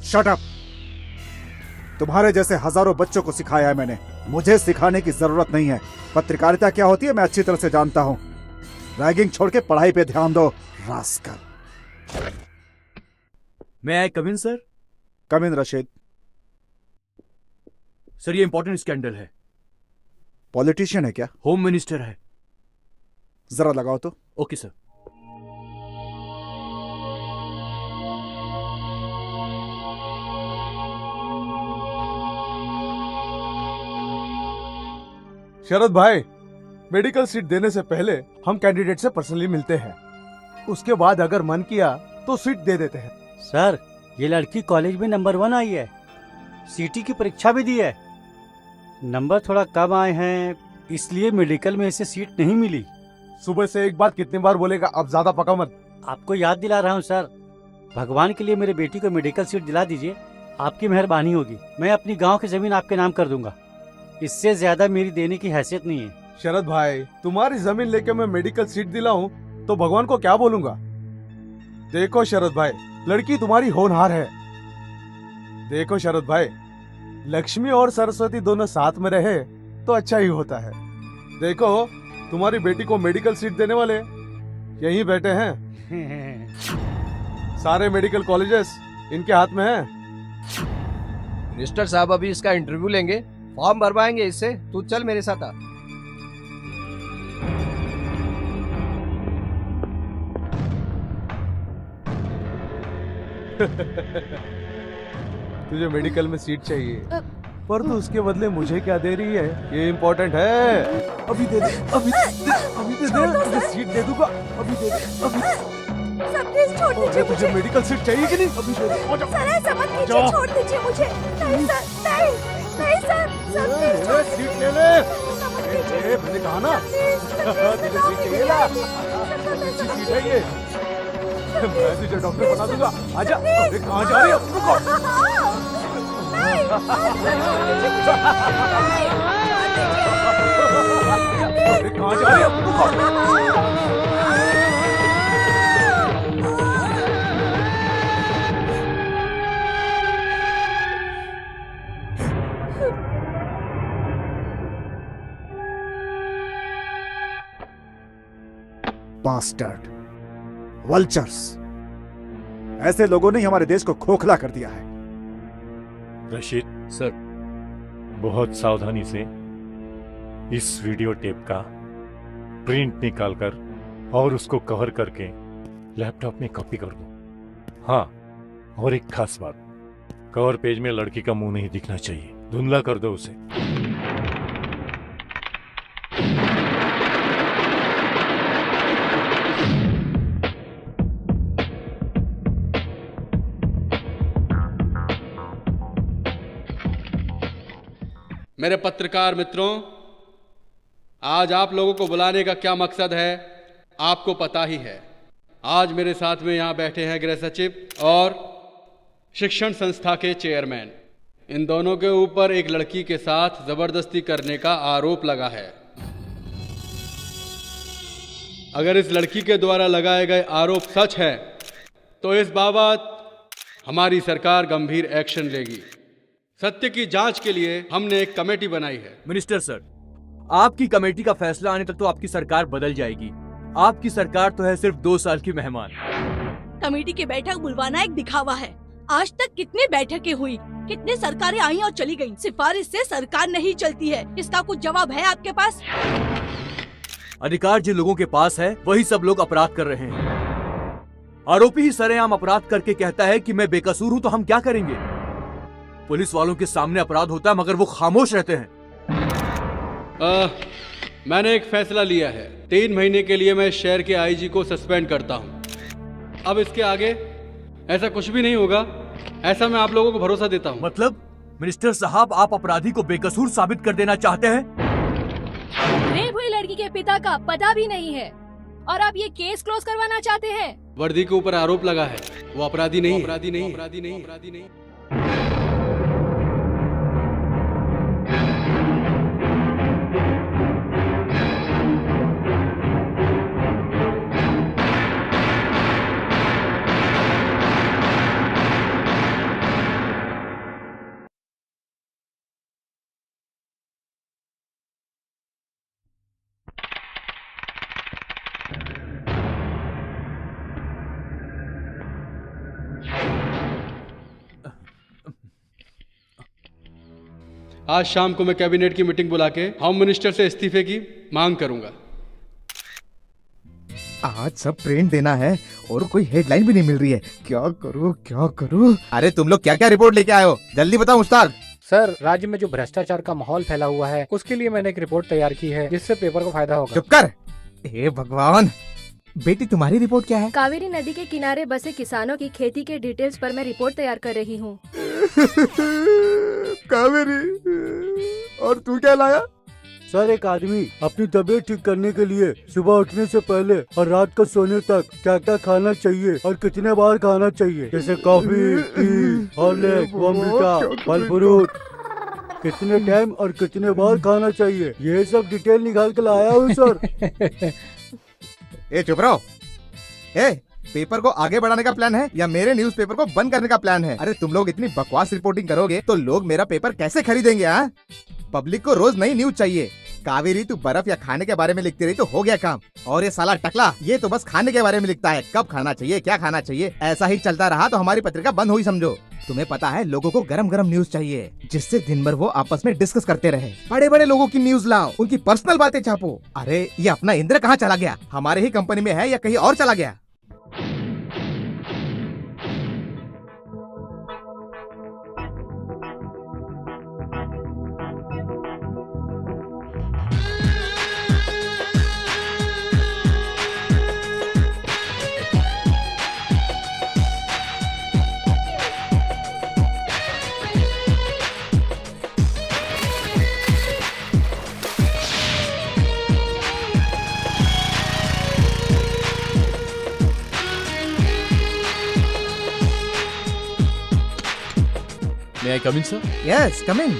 Shut up. तुम्हारे जैसे हजारों बच्चों को सिखाया है मैंने, मुझे सिखाने की जरूरत नहीं है। पत्रकारिता क्या होती है मैं अच्छी तरह से जानता हूं। रैगिंग छोड़ के पढ़ाई पे ध्यान दो, रास्कल। मैं आई कम इन सर? कम इन रशीद। सर ये इंपॉर्टेंट स्कैंडल है। पॉलिटिशियन है क्या? होम मिनिस्टर है। जरा लगाओ तो। Okay sir. शरद भाई, मेडिकल सीट देने से पहले हम कैंडिडेट से पर्सनली मिलते हैं। उसके बाद अगर मन किया तो सीट दे देते हैं। सर ये लड़की कॉलेज में नंबर 1 आई है, सीटी की परीक्षा भी दी है। नंबर थोड़ा कम आए हैं इसलिए मेडिकल में इसे सीट नहीं मिली। सुबह से एक बात कितनी बार बोलेगा, अब ज्यादा पका मत। आपको याद दिला रहा हूँ सर, भगवान के लिए मेरे बेटी को मेडिकल सीट दिला दीजिए, आपकी मेहरबानी होगी। मैं अपनी गांव की जमीन आपके नाम कर दूंगा, इससे ज्यादा मेरी देने की हैसियत नहीं है। शरद भाई, तुम्हारी जमीन लेके मैं मेडिकल सीट दिलाऊं तो भगवान को क्या बोलूंगा? देखो शरद भाई, लड़की तुम्हारी होनहार है। देखो शरद भाई, लक्ष्मी और सरस्वती दोनों साथ में रहे तो अच्छा ही होता है। देखो तुम्हारी बेटी को मेडिकल सीट देने वाले यहीं बैठे हैं। सारे मेडिकल कॉलेजेस इनके हाथ में हैं। मिनिस्टर साहब अभी इसका इंटरव्यू लेंगे, फॉर्म भरवाएंगे इससे। तू चल मेरे साथ आ। तुझे मेडिकल में सीट चाहिए, पर तू उसके बदले मुझे क्या दे रही है ये इम्पोर्टेंट है। अभी दे दे, अभी दे दे, तुझे सीट दे दूंगा। अभी दे दे, अभी। सर प्लीज छोड़ दीजिए मुझे। तुझे मेडिकल सीट चाहिए कि नहीं? अभी दे दे। सर ऐसा मत कीजिए, छोड़ दीजिए मुझे। नहीं सर, नहीं सर, सर प्लीज छोड़ दीजिए। सीट ले ले। मैंने कहा ना तुझे सीट चाहिए ना, अच्छी सीट है ये। मैं तुझे डॉक्टर बना दूंगा। आजा। अरे कहाँ जा रही है? रुको। अरे कहाँ जा रही है? रुको। बास्टर्ड, वल्चर्स, ऐसे लोगों ने हमारे देश को खोखला कर दिया है। रशीद सर, बहुत सावधानी से इस वीडियो टेप का प्रिंट निकालकर और उसको कवर करके लैपटॉप में कॉपी कर दो। हाँ, और एक खास बात, कवर पेज में लड़की का मुंह नहीं दिखना चाहिए, धुंधला कर दो उसे। मेरे पत्रकार मित्रों, आज आप लोगों को बुलाने का क्या मकसद है आपको पता ही है। आज मेरे साथ में यहाँ बैठे हैं गृह सचिव और शिक्षण संस्था के चेयरमैन। इन दोनों के ऊपर एक लड़की के साथ जबरदस्ती करने का आरोप लगा है। अगर इस लड़की के द्वारा लगाए गए आरोप सच है तो इस बाबत हमारी सरकार गंभीर एक्शन लेगी। सत्य की जांच के लिए हमने एक कमेटी बनाई है। मिनिस्टर सर, आपकी कमेटी का फैसला आने तक तो आपकी सरकार बदल जाएगी। आपकी सरकार तो है सिर्फ 2 साल की मेहमान। कमेटी की बैठक बुलवाना एक दिखावा है। आज तक कितनी बैठकें हुई, कितनी सरकारें आई और चली गईं। सिफारिश से सरकार नहीं चलती है। इसका कुछ जवाब है आपके पास? अधिकार जिन लोगों के पास है वही सब लोग अपराध कर रहे हैं। आरोपी ही सरेआम अपराध करके कहता है कि मैं बेकसूर हूँ, तो हम क्या करेंगे? पुलिस वालों के सामने अपराध होता है मगर वो खामोश रहते हैं। मैंने एक फैसला लिया है। 3 महीने के लिए मैं शहर के आईजी को सस्पेंड करता हूँ। अब इसके आगे ऐसा कुछ भी नहीं होगा, ऐसा मैं आप लोगों को भरोसा देता हूँ। मतलब मिनिस्टर साहब, आप अपराधी को बेकसूर साबित कर देना चाहते हैं? रेप हुई लड़की के पिता का पता भी नहीं है और आप ये केस क्लोज करवाना चाहते हैं? वर्दी के ऊपर आरोप लगा है, वो अपराधी नहीं, अपराधी नहीं, अपराधी नहीं, अपराधी नहीं। आज शाम को मैं कैबिनेट की मीटिंग बुला के होम मिनिस्टर से इस्तीफे की मांग करूंगा। आज सब प्रिंट देना है और कोई हेडलाइन भी नहीं मिल रही है। क्या करूं? अरे तुम लोग क्या क्या रिपोर्ट लेके आए हो, जल्दी बताओ मुश्ताक। सर, राज्य में जो भ्रष्टाचार का माहौल फैला हुआ है उसके लिए मैंने एक रिपोर्ट तैयार की है जिससे पेपर को फायदा होगा। चुप कर। हे भगवान, बेटी तुम्हारी रिपोर्ट क्या है? कावेरी नदी के किनारे बसे किसानों की खेती के डिटेल्स पर मैं रिपोर्ट तैयार कर रही हूँ। कावेरी, और तू क्या लाया? सर, एक आदमी अपनी तबीयत ठीक करने के लिए सुबह उठने से पहले और रात को सोने तक क्या क्या खाना चाहिए और कितने बार खाना चाहिए, जैसे कॉफी, टी, हॉर्लिक्स, बॉर्नवीटा, फल फ्रूट, कितने टाइम और कितने बार खाना चाहिए, ये सब डिटेल निकाल के लाया हूँ सर। ए चुप रहो। ए, पेपर को आगे बढ़ाने का प्लान है या मेरे न्यूज़पेपर को बंद करने का प्लान है? अरे तुम लोग इतनी बकवास रिपोर्टिंग करोगे तो लोग मेरा पेपर कैसे खरीदेंगे? हाँ, पब्लिक को रोज नई न्यूज चाहिए। कावेरी, तू बर्फ या खाने के बारे में लिखती रही तो हो गया काम। और ये साला टकला, ये तो बस खाने के बारे में लिखता है, कब खाना चाहिए, क्या खाना चाहिए। ऐसा ही चलता रहा तो हमारी पत्रिका बंद हुई समझो। तुम्हें पता है, लोगों को गरम गरम न्यूज चाहिए जिससे दिन भर वो आपस में डिस्कस करते रहे। बड़े बड़े लोगों की न्यूज लाओ, उनकी पर्सनल बातें छापो। अरे ये अपना इंद्र कहाँ चला गया? हमारे ही कंपनी में है या कहीं और चला गया? May I come in, sir? Yes, come in.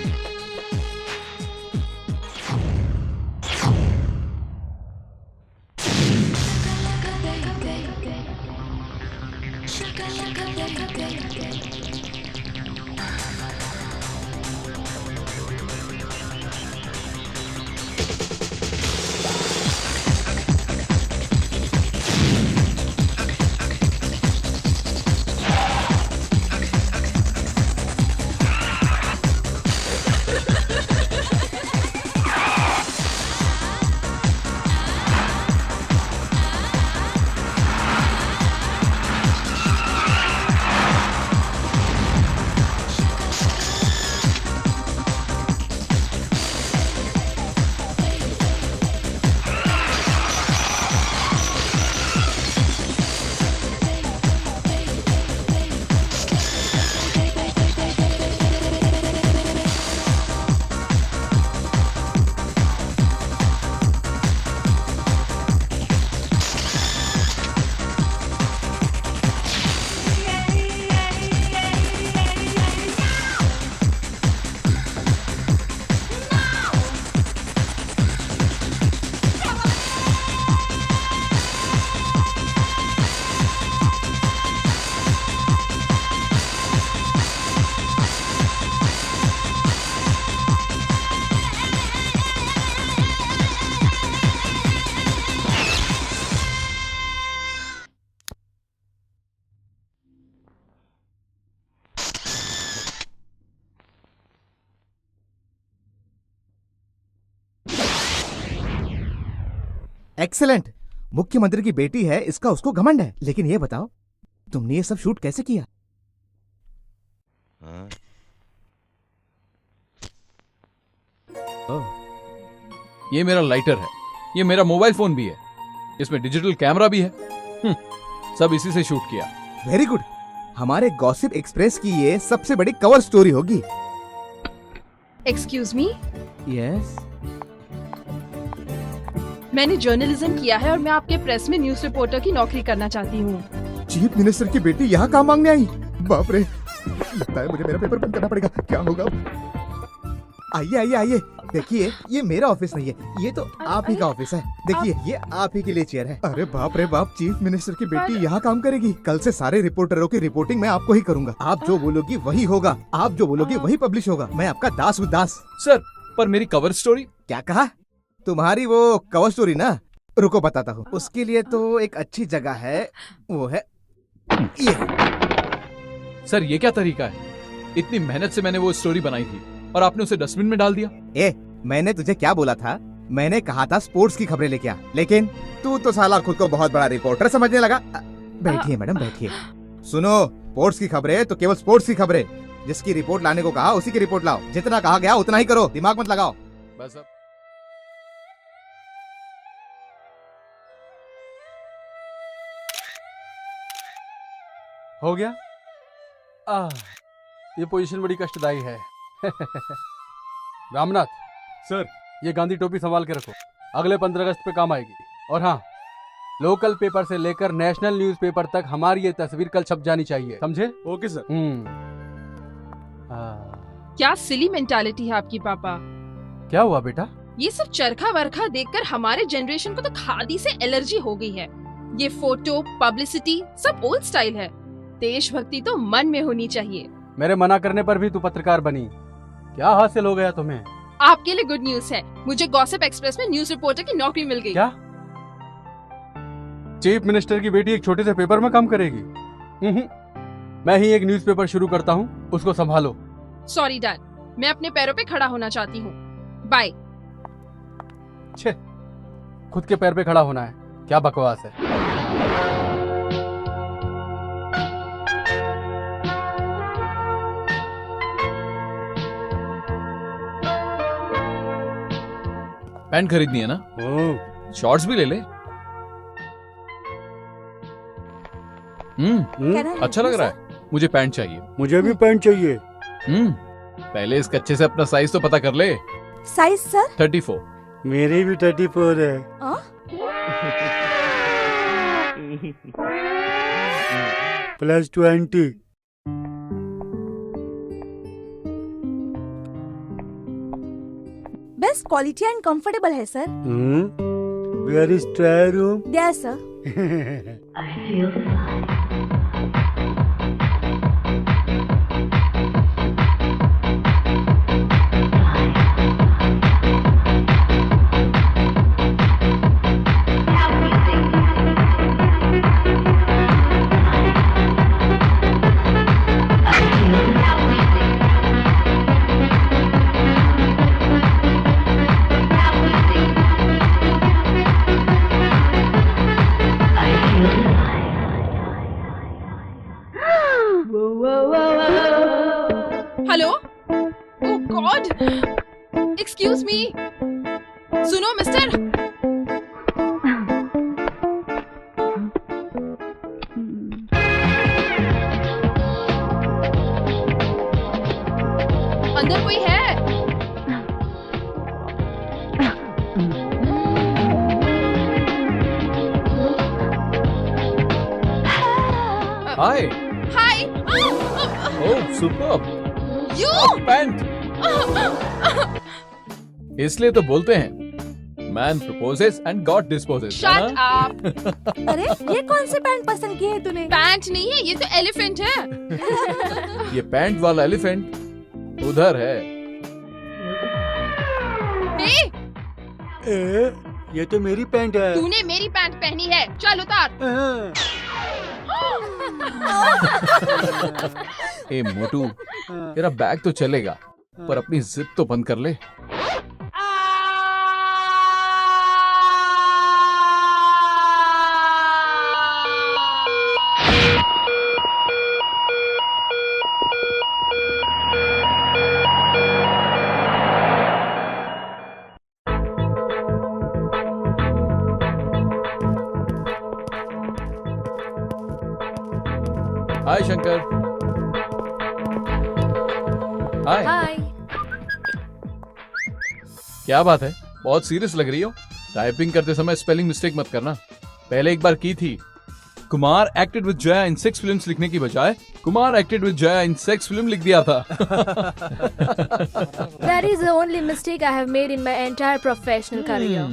Excellent. मुख्यमंत्री की बेटी है, इसका उसको घमंड है। लेकिन ये बताओ, तुमने ये सब शूट कैसे किया? ये मेरा लाइटर है, ये मेरा मोबाइल फोन भी है, इसमें डिजिटल कैमरा भी है। सब इसी से शूट किया। Very good. हमारे गॉसिप एक्सप्रेस की ये सबसे बड़ी कवर स्टोरी होगी। एक्सक्यूज मी, यस, मैंने जर्नलिज्म किया है और मैं आपके प्रेस में न्यूज़ रिपोर्टर की नौकरी करना चाहती हूँ। चीफ मिनिस्टर की बेटी यहाँ काम मांगने आई? बाप रे, लगता है मुझे मेरा पेपर बंद करना पड़ेगा। क्या होगा? आइए आइए आइए, देखिए ये मेरा ऑफिस नहीं है, ये तो आप ही का ऑफिस है। देखिए ये आप ही के लिए चेयर है। अरे बाप रे बाप, चीफ मिनिस्टर की बेटी यहाँ काम करेगी। कल से सारे रिपोर्टरों की रिपोर्टिंग मैं आपको ही करूंगा। आप जो बोलोगी वही होगा, आप जो बोलोगी वही पब्लिश होगा। मैं आपका दास हूँ, दास। सर, पर मेरी कवर स्टोरी? क्या कहा? तुम्हारी वो कवर स्टोरी ना, रुको बताता हूँ। उसके लिए तो एक अच्छी जगह है, वो है ये। सर, ये क्या तरीका है? इतनी मेहनत से मैंने वो स्टोरी बनाई थी और आपने उसे डस्टबिन में डाल दिया। ए, मैंने तुझे क्या बोला था? मैंने कहा था स्पोर्ट्स की खबरें लेके आ, लेकिन तू तो साला खुद को बहुत बड़ा रिपोर्टर समझने लगा। बैठिए मैडम, बैठिए। सुनो, स्पोर्ट्स की खबरें तो केवल स्पोर्ट्स की खबरें। जिसकी रिपोर्ट लाने को कहा उसी की रिपोर्ट लाओ। जितना कहा गया उतना ही करो, दिमाग मत लगाओ। बस अब हो गया। ये पोजीशन बड़ी कष्टदायी है। रामनाथ सर, ये गांधी टोपी संभाल के रखो, अगले 15 अगस्त पे काम आएगी। और हाँ, लोकल पेपर से लेकर नेशनल न्यूज़पेपर तक हमारी ये तस्वीर कल छप जानी चाहिए, समझे? Okay sir. क्या सिली मेंटालिटी है आपकी पापा। क्या हुआ बेटा? ये सब चरखा वरखा देखकर हमारे जनरेशन को तो खादी से एलर्जी हो गई है। ये फोटो पब्लिसिटी सब ओल्ड स्टाइल है। देशभक्ति तो मन में होनी चाहिए। मेरे मना करने पर भी तू पत्रकार बनी, क्या हासिल हो गया तुम्हें? आपके लिए गुड न्यूज है, मुझे गॉसिप एक्सप्रेस में न्यूज रिपोर्टर की नौकरी मिल गई। क्या? चीफ मिनिस्टर की बेटी एक छोटे से पेपर में काम करेगी? मैं ही एक न्यूज़पेपर शुरू करता हूँ, उसको संभालो। सॉरी डैड, मैं अपने पैरों पे खड़ा होना चाहती हूँ। बाय। छे, खुद के पैर पे खड़ा होना है, क्या बकवास है। पैंट खरीदनी है ना? शॉर्ट्स भी ले ले। अच्छा लग रहा है। मुझे पैंट चाहिए। मुझे भी पैंट चाहिए। पहले इस कच्चे से अपना साइज तो पता कर ले। Size sir? 34। मेरी भी 34 है। Plus 20। Best quality and comfortable है sir. Where is trial room? There sir. Hello, oh God, excuse me. सुनो मिस्टर, अंदर कोई है? Hi. Hi. Oh superb. You pant. इसलिए तो बोलते हैं man proposes and God disposes. Shut up. अरे ये कौन से पैंट पसंद की है तूने? पैंट नहीं है, ये तो एलिफेंट है। ये पैंट वाला एलिफेंट उधर है। ये तो मेरी पैंट है। तूने मेरी पैंट पहनी है, चल उतार। ए मोटू, तेरा बैग तो चलेगा पर अपनी जिद तो बंद कर ले। हाय शंकर। हाय। हाय। क्या बात है, बहुत सीरियस लग रही हो। टाइपिंग करते समय स्पेलिंग मिस्टेक मत करना। पहले एक बार की थी। Kumar acted with Jaya in 6 films लिखने की बजाय Kumar acted with Jaya in sex film लिख दिया था। That is the only mistake I have made in my entire professional career.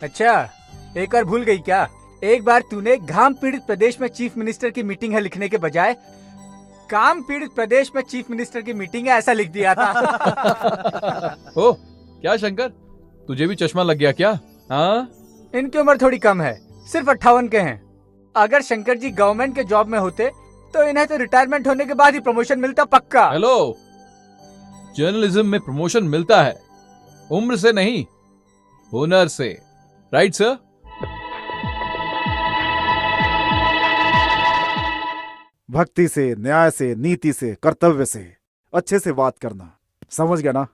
अच्छा, एक और भूल गई क्या? एक बार तूने घाम पीड़ित प्रदेश में चीफ मिनिस्टर की मीटिंग है लिखने के बजाय काम पीड़ित प्रदेश में चीफ मिनिस्टर की मीटिंग है ऐसा लिख दिया था। ओ, क्या शंकर, तुझे भी चश्मा लग गया क्या? हाँ? इनकी उम्र थोड़ी कम है, सिर्फ 58 के हैं। अगर शंकर जी गवर्नमेंट के जॉब में होते तो इन्हें तो रिटायरमेंट होने के बाद ही प्रमोशन मिलता पक्का। हेलो, जर्नलिज्म में प्रमोशन मिलता है, उम्र से नहीं, हुनर से। Right sir? भक्ति से, न्याय से, नीति से, कर्तव्य से, अच्छे से बात करना, समझ गया ना?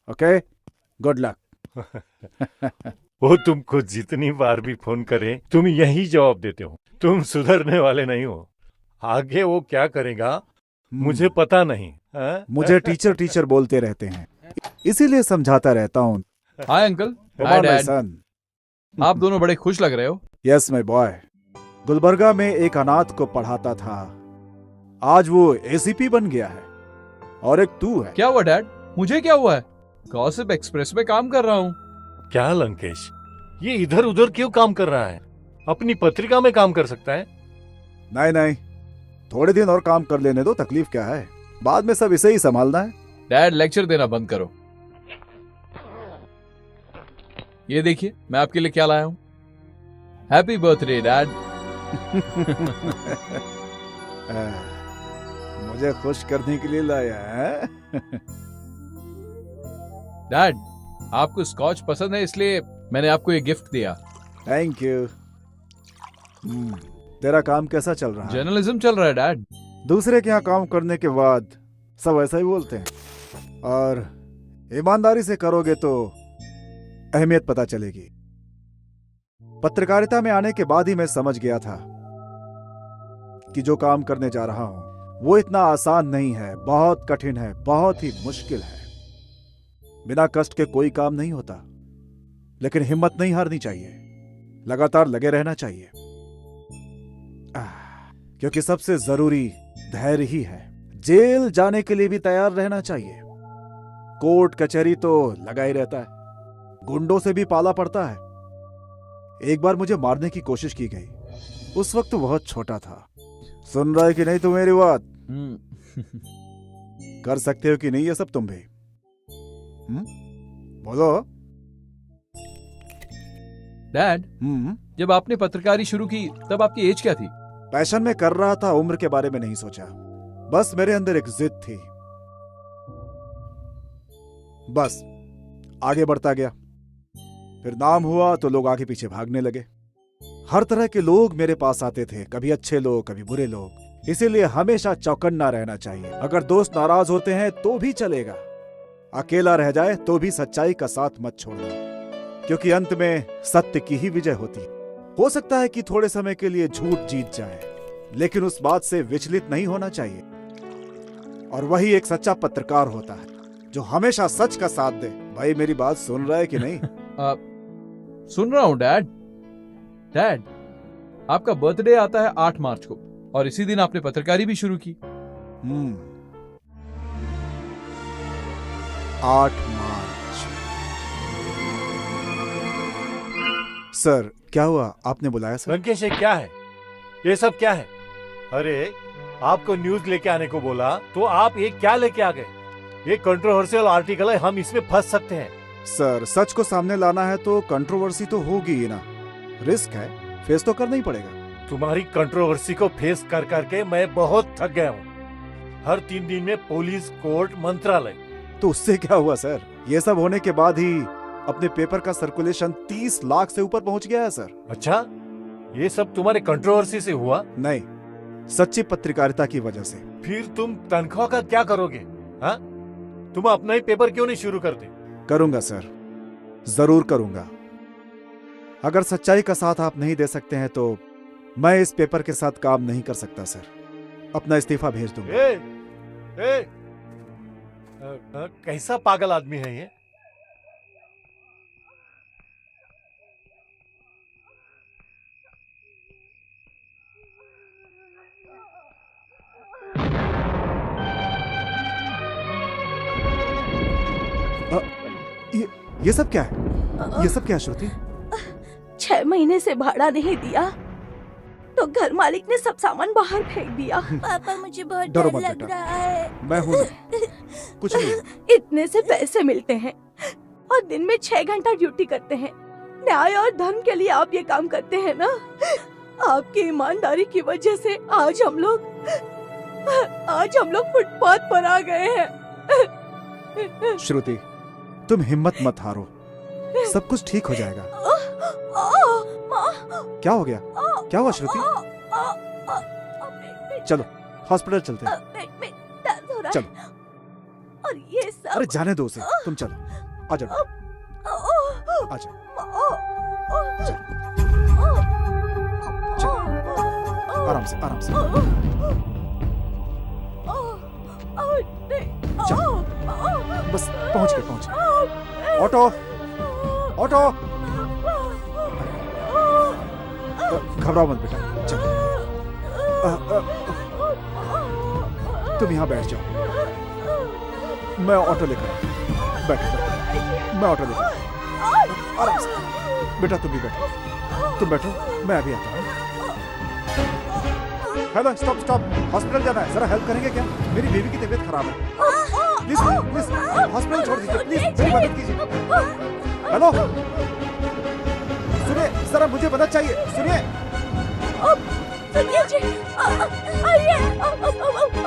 Okay, good luck. वो तुमको जितनी बार भी फोन करे तुम यही जवाब देते हो। तुम सुधरने वाले नहीं हो। आगे वो क्या करेगा मुझे पता नहीं। मुझे टीचर टीचर बोलते रहते हैं, इसीलिए समझाता रहता हूँ। Hi uncle. Hi dad. आप दोनों बड़े खुश लग रहे हो। Yes my boy. गुलबर्गा में एक अनाथ को पढ़ाता था, आज वो एसीपी बन गया है। और एक तू है। क्या हुआ डैड? मुझे क्या हुआ है? गॉसिप एक्सप्रेस में काम कर रहा हूँ। क्या लंकेश, ये इधर उधर क्यों काम कर रहा है? अपनी पत्रिका में काम कर सकता है। नहीं नहीं, थोड़े दिन और काम कर लेने दो, तकलीफ क्या है, बाद में सब इसे ही संभालना है। डैड लेक्चर देना बंद करो। ये देखिए मैं आपके लिए क्या लाया हूँ। Happy birthday dad. मुझे खुश करने के लिए लाया है। डैड आपको स्कॉच पसंद है इसलिए मैंने आपको ये गिफ्ट दिया। Thank you. तेरा काम कैसा चल रहा है? जर्नलिज्म चल रहा है डैड। दूसरे के यहाँ काम करने के बाद सब ऐसा ही बोलते हैं, और ईमानदारी से करोगे तो अहमियत पता चलेगी। पत्रकारिता में आने के बाद ही मैं समझ गया था कि जो काम करने जा रहा हूं वो इतना आसान नहीं है, बहुत कठिन है, बहुत ही मुश्किल है। बिना कष्ट के कोई काम नहीं होता, लेकिन हिम्मत नहीं हारनी चाहिए, लगातार लगे रहना चाहिए, क्योंकि सबसे जरूरी धैर्य ही है। जेल जाने के लिए भी तैयार रहना चाहिए। कोर्ट कचहरी तो लगा ही रहता है, गुंडों से भी पाला पड़ता है। एक बार मुझे मारने की कोशिश की गई, उस वक्त बहुत छोटा था। सुन रहा है कि नहीं तू मेरी बात? कर सकते हो कि नहीं ये सब तुम भी? बोलो। डैड जब आपने पत्रकारी शुरू की तब आपकी एज क्या थी? पैशन में कर रहा था, उम्र के बारे में नहीं सोचा। बस मेरे अंदर एक जिद थी, बस आगे बढ़ता गया। फिर नाम हुआ तो लोग आगे पीछे भागने लगे। हर तरह के लोग मेरे पास आते थे, कभी अच्छे लोग कभी बुरे लोग। इसीलिए हमेशा चौकन्ना रहना चाहिए। अगर दोस्त नाराज होते हैं तो भी चलेगा, अकेला रह जाए तो भी सच्चाई का साथ मत छोड़ना, क्योंकि अंत में सत्य की ही विजय होती है। हो सकता है कि थोड़े समय के लिए झूठ जीत जाए, लेकिन उस बात से विचलित नहीं होना चाहिए। और वही एक सच्चा पत्रकार होता है जो हमेशा सच का साथ दे। भाई मेरी बात सुन रहा है कि नहीं? सुन रहा हूं डैड। डैड आपका बर्थडे आता है 8 मार्च को, और इसी दिन आपने पत्रकारी भी शुरू की। 8 मार्च। सर क्या हुआ, आपने बुलाया सर? लंकेश ये क्या है? ये सब क्या है? अरे आपको न्यूज लेके आने को बोला तो आप ये क्या लेके आ गए? ये कंट्रोवर्शियल आर्टिकल है, हम इसमें फंस सकते हैं। सर सच को सामने लाना है तो कंट्रोवर्सी तो होगी ही ना, रिस्क है, फेस तो करना ही पड़ेगा। तुम्हारी कंट्रोवर्सी को फेस कर करके मैं बहुत थक गया हूँ। हर 3 दिन में पुलिस, कोर्ट, मंत्रालय। तो उससे क्या हुआ सर? ये सब होने के बाद ही अपने पेपर का सर्कुलेशन 30 लाख से ऊपर पहुंच गया है सर। अच्छा, ये सब तुम्हारे कंट्रोवर्सी से हुआ? नहीं, सच्ची पत्रकारिता की वजह से। फिर तुम तनख्वाह का क्या करोगे? हाँ, तुम अपना ही पेपर क्यों नहीं शुरू करते? करूंगा सर, जरूर करूंगा। अगर सच्चाई का साथ आप नहीं दे सकते हैं तो मैं इस पेपर के साथ काम नहीं कर सकता सर। अपना इस्तीफा भेज दूंगा। कैसा पागल आदमी है ये? ये सब क्या है? ये सब क्या श्रुति? 6 महीने से भाड़ा नहीं दिया तो घर मालिक ने सब सामान बाहर फेंक दिया। पापा मुझे बहुत डरो डर मत लग बेटा, रहा है। मैं हूं ना, कुछ नहीं। इतने से पैसे मिलते हैं और दिन में 6 घंटा ड्यूटी करते हैं। न्याय और धर्म के लिए आप ये काम करते हैं ना? आपकी ईमानदारी की वजह से आज हम लोग फुटपाथ पर आ गए हैं। श्रुति, तुम हिम्मत मत हारो, सब कुछ ठीक हो जाएगा। क्या हो गया? क्या हुआ श्रुति? चलो हॉस्पिटल चलते हैं। चलो। और ये सब। अरे जाने दो उसे, तुम चलो। आ जाओ, आ जाओ। चलो, आराम से, आराम से। चलो, बस पहुंच गए, पहुंच गए। Auto, auto. घबराओ मत बेटा, चलो। तुम यहाँ बैठ जाओ, मैं ऑटो लेकर आता हूँ। बैठो, मैं ऑटो लेकर आता हूँ। आराम से बेटा, तुम भी बैठो, तुम बैठो, मैं अभी आता हूँ। हेलो, स्टॉप स्टॉप, हॉस्पिटल जाना है, जरा हेल्प करेंगे क्या? मेरी बेबी की तबीयत खराब है। प्लीज प्लीज हॉस्पिटल छोड़ दीजिए, प्लीज मेरी मदद कीजिए। हेलो सुनिए, जरा मुझे मदद चाहिए, सुनिए।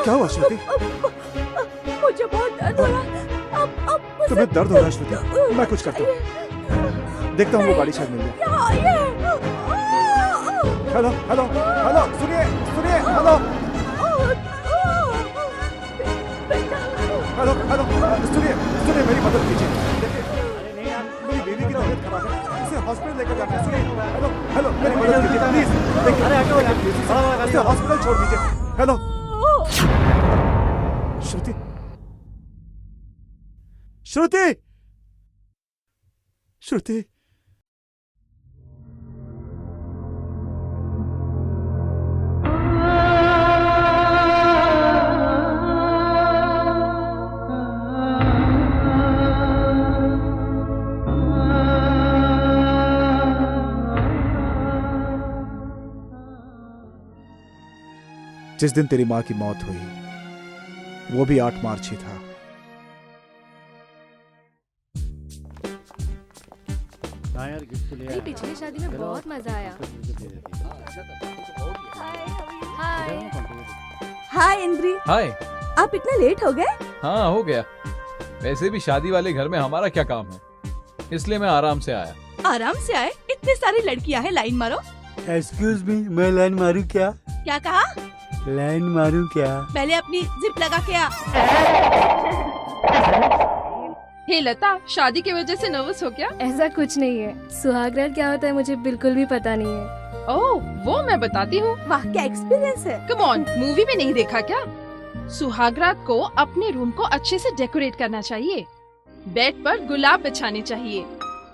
क्या हुआ श्रुति? मुझे बहुत दर्द हो रहा है। तुम्हें दर्द हो रहा है श्रुति? मैं कुछ करता हूँ, देखता हूँ वो गाड़ी शायद मिल जाए। हेलो हेलो हेलो, सुनिए सुनिए, हेलो हेलो हेलो, सुनिए सुनिए, मेरी मदद कीजिए। देखिए मेरी बेबी की तबीयत खराब है, इसे हॉस्पिटल लेकर जाना है। सुनिए, हेलो हेलो, मेरी मदद कीजिए प्लीज। देखिए इसे हॉस्पिटल छोड़ दीजिए। हेलो श्रुति, श्रुति, श्रुति। जिस दिन तेरी मां की मौत हुई वो भी 8 मार्च ही था। पिछली शादी में बहुत मजा आया। हाय हाय इंद्री। हाय। आप इतना लेट हो गए? हाँ हो गया, वैसे भी शादी वाले घर में हमारा क्या काम है, इसलिए मैं आराम से आया। आराम से आए? इतनी सारी लड़कियां हैं, लाइन मारो। एक्सक्यूज मी, मैं लाइन मारूं क्या? क्या कहा? लाइन मारूं क्या? पहले अपनी जिप लगा के आ। हे लता, शादी की वजह से नर्वस हो क्या? ऐसा कुछ नहीं है, सुहागरात क्या होता है मुझे बिल्कुल भी पता नहीं है। ओह, वो मैं बताती हूँ। वाह क्या एक्सपीरियंस है। कम ऑन, मूवी में नहीं देखा क्या? सुहागरात को अपने रूम को अच्छे से डेकोरेट करना चाहिए, बेड पर गुलाब बिछाने चाहिए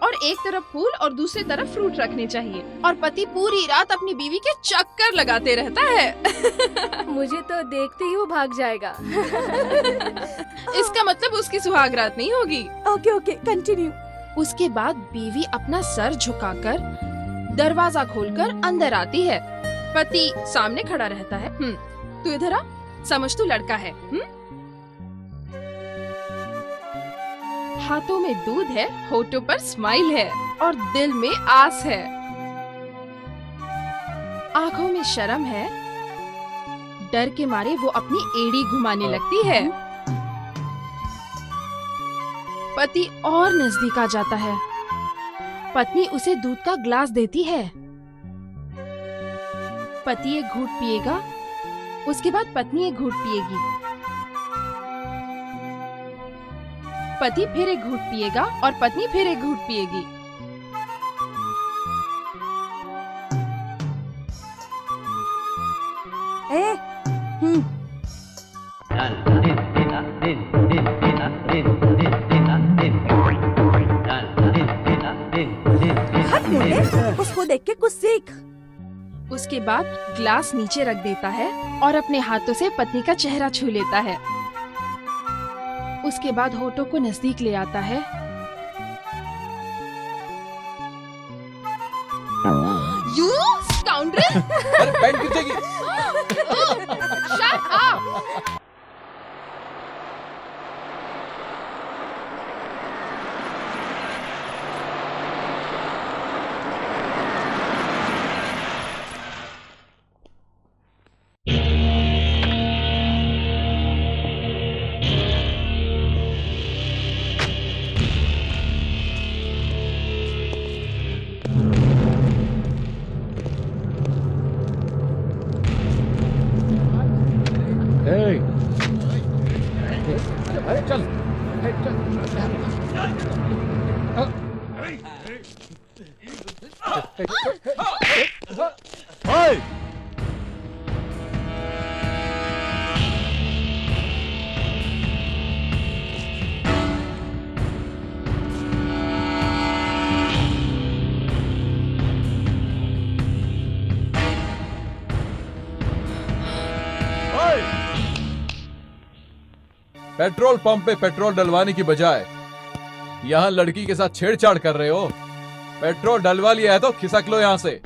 और एक तरफ फूल और दूसरी तरफ फ्रूट रखने चाहिए, और पति पूरी रात अपनी बीवी के चक्कर लगाते रहता है। मुझे तो देखते ही वो भाग जाएगा। इसका मतलब उसकी सुहागरात नहीं होगी। Okay okay, continue. उसके बाद बीवी अपना सर झुकाकर दरवाजा खोलकर अंदर आती है। पति सामने खड़ा रहता है। तू इधर आ, समझ तू लड़का है। हाथों में दूध है, होठों पर स्माइल है और दिल में आस है। आंखों में शर्म है, डर के मारे वो अपनी एड़ी घुमाने लगती है। पति और नजदीक आ जाता है। पत्नी उसे दूध का ग्लास देती है। पति एक घूंट पिएगा, उसके बाद पत्नी एक घूंट पिएगी। पति फिर एक घूंट पिएगा और पत्नी फिर एक घूंट पिएगी। उसको देख के कुछ सीख। उसके बाद ग्लास नीचे रख देता है और अपने हाथों से पत्नी का चेहरा छू लेता है। उसके बाद होठों को नजदीक ले आता है। You scoundrel! अरे पैंट गिरेगी। Shut up! पेट्रोल पंप पे पेट्रोल डलवाने की बजाय यहाँ लड़की के साथ छेड़छाड़ कर रहे हो। पेट्रोल डलवा लिया है तो खिसक लो यहाँ से।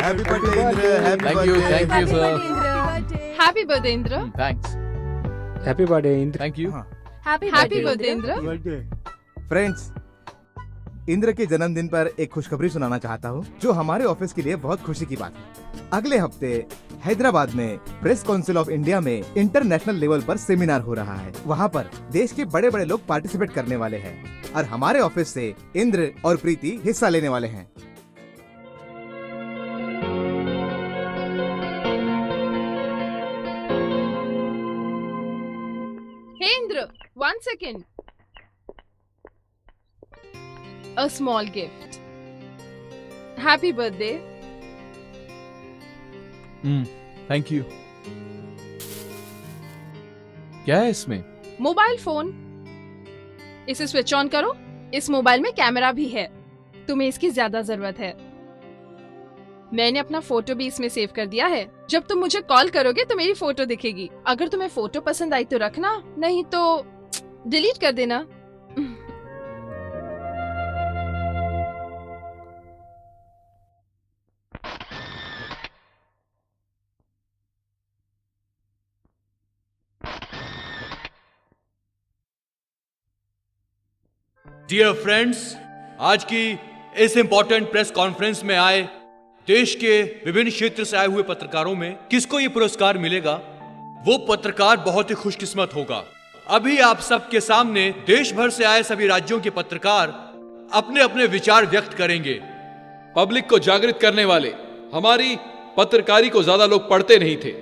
Happy birthday Indra, Thank you, thank you, sir. Happy birthday Indra. Thanks. Happy birthday Indra. Thank you. Happy birthday Indra. Friends, Indra के जन्मदिन पर एक खुशखबरी सुनाना चाहता हूँ जो हमारे ऑफिस के लिए बहुत खुशी की बात है। अगले हफ्ते हैदराबाद में प्रेस काउंसिल ऑफ इंडिया में इंटरनेशनल लेवल पर सेमिनार हो रहा है। वहाँ पर देश के बड़े बड़े लोग पार्टिसिपेट करने वाले हैं और हमारे ऑफिस से इंद्र और प्रीति हिस्सा लेने वाले हैं। 1 second. A small gift. Happy birthday. Thank you. क्या है इसमें? Mobile phone. इसे स्विच ऑन करो। इस मोबाइल में कैमरा भी है, तुम्हें इसकी ज्यादा जरूरत है। मैंने अपना फोटो भी इसमें सेव कर दिया है। जब तुम मुझे कॉल करोगे तो मेरी फोटो दिखेगी। अगर तुम्हें फोटो पसंद आई तो रखना, नहीं तो डिलीट कर देना। डियर फ्रेंड्स, आज की इस इंपॉर्टेंट प्रेस कॉन्फ्रेंस में आए देश के विभिन्न क्षेत्र से आए हुए पत्रकारों में किसको ये पुरस्कार मिलेगा, वो पत्रकार बहुत ही खुशकिस्मत होगा। अभी आप सबके सामने देश भर से आए सभी राज्यों के पत्रकार अपने अपने विचार व्यक्त करेंगे। पब्लिक को जागृत करने वाले हमारी पत्रकारी को ज्यादा लोग पढ़ते नहीं थे,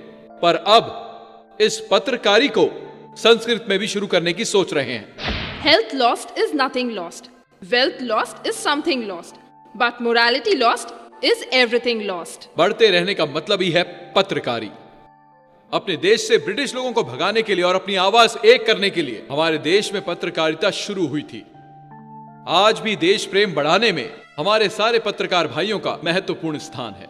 पर अब इस पत्रकारी को संस्कृत में भी शुरू करने की सोच रहे हैं। Health lost is nothing lost. Wealth lost is something lost. But morality lost is everything lost. बढ़ते रहने का मतलब ही है पत्रकारी। अपने देश से ब्रिटिश लोगों को भगाने के लिए और अपनी आवाज एक करने के लिए हमारे देश में पत्रकारिता शुरू हुई थी। आज भी देश प्रेम बढ़ाने में हमारे सारे पत्रकार भाइयों का महत्वपूर्ण स्थान है।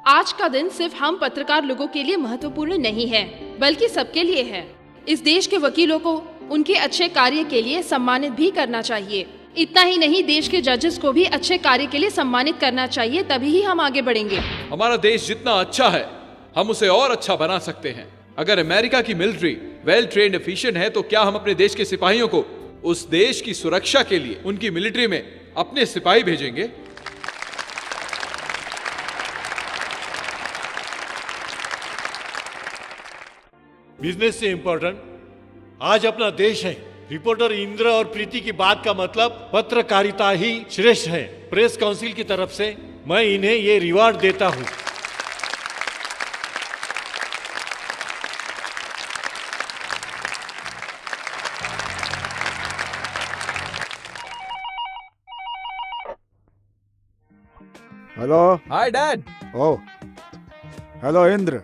आज का दिन सिर्फ हम पत्रकार लोगों के लिए महत्वपूर्ण नहीं है, बल्कि सबके लिए है। इस देश के वकीलों को उनके अच्छे कार्य के लिए सम्मानित भी करना चाहिए। इतना ही नहीं, देश के जजेस को भी अच्छे कार्य के लिए सम्मानित करना चाहिए, तभी ही हम आगे बढ़ेंगे। हमारा देश जितना अच्छा है हम उसे और अच्छा बना सकते हैं। अगर अमेरिका की मिलिट्री वेल ट्रेन्ड एफिशिएंट है, तो क्या हम अपने देश के सिपाहियों को उस देश की सुरक्षा के लिए उनकी मिलिट्री में अपने सिपाही भेजेंगे? बिजनेस से इंपॉर्टेंट आज अपना देश है। रिपोर्टर इंद्र और प्रीति की बात का मतलब पत्रकारिता ही श्रेष्ठ है। प्रेस काउंसिल की तरफ से मैं इन्हें ये रिवार्ड देता हूं। Hello. Hi dad. Oh, hello Indra.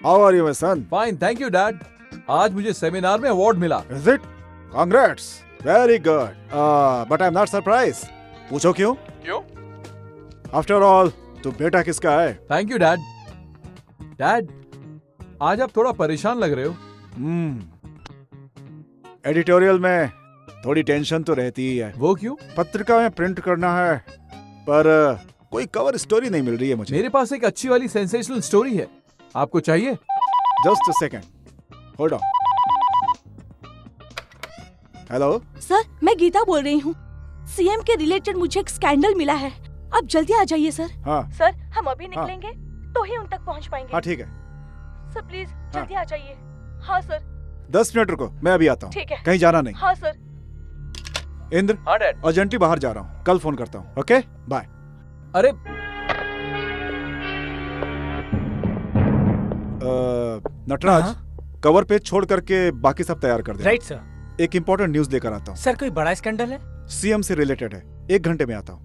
How are you my son? Fine, thank you dad. आज मुझे सेमिनार में अवार्ड मिला। Is it? Congrats. Very good. But I'm not surprised. पूछो क्यों? क्यों? After all, तू बेटा किसका है? Thank you dad. डैड, आज आप थोड़ा परेशान लग रहे हो। एडिटोरियल में थोड़ी टेंशन तो रहती ही है। वो क्यों? पत्रिका में प्रिंट करना है, पर कोई कवर स्टोरी नहीं मिल रही है मुझे। मेरे पास एक अच्छी वाली सेंसेशनल स्टोरी है, आपको चाहिए? Just a second, hold on. Hello sir, मैं गीता बोल रही हूँ। सीएम के रिलेटेड मुझे एक स्कैंडल मिला है, आप जल्दी आ जाइए सर। हाँ सर, हम अभी निकलेंगे तो ही उन तक पहुँच पाएंगे। हाँ ठीक है सर, प्लीज जल्दी आ जाइए। हाँ सर। 10 मिनट रुको, मैं अभी आता हूँ। ठीक है। कहीं जाना नहीं। हाँ सर। इंद्र। हाँ डैड। अर्जेंटली बाहर जा रहा हूँ, कल फोन करता हूँ। Okay bye. अरे नटराज, कवर पेज छोड़ करके बाकी सब तैयार कर दे। Right sir. एक इम्पोर्टेंट न्यूज लेकर आता हूँ। सर, कोई बड़ा स्कैंडल है? सीएम से रिलेटेड है। 1 घंटे में आता हूँ।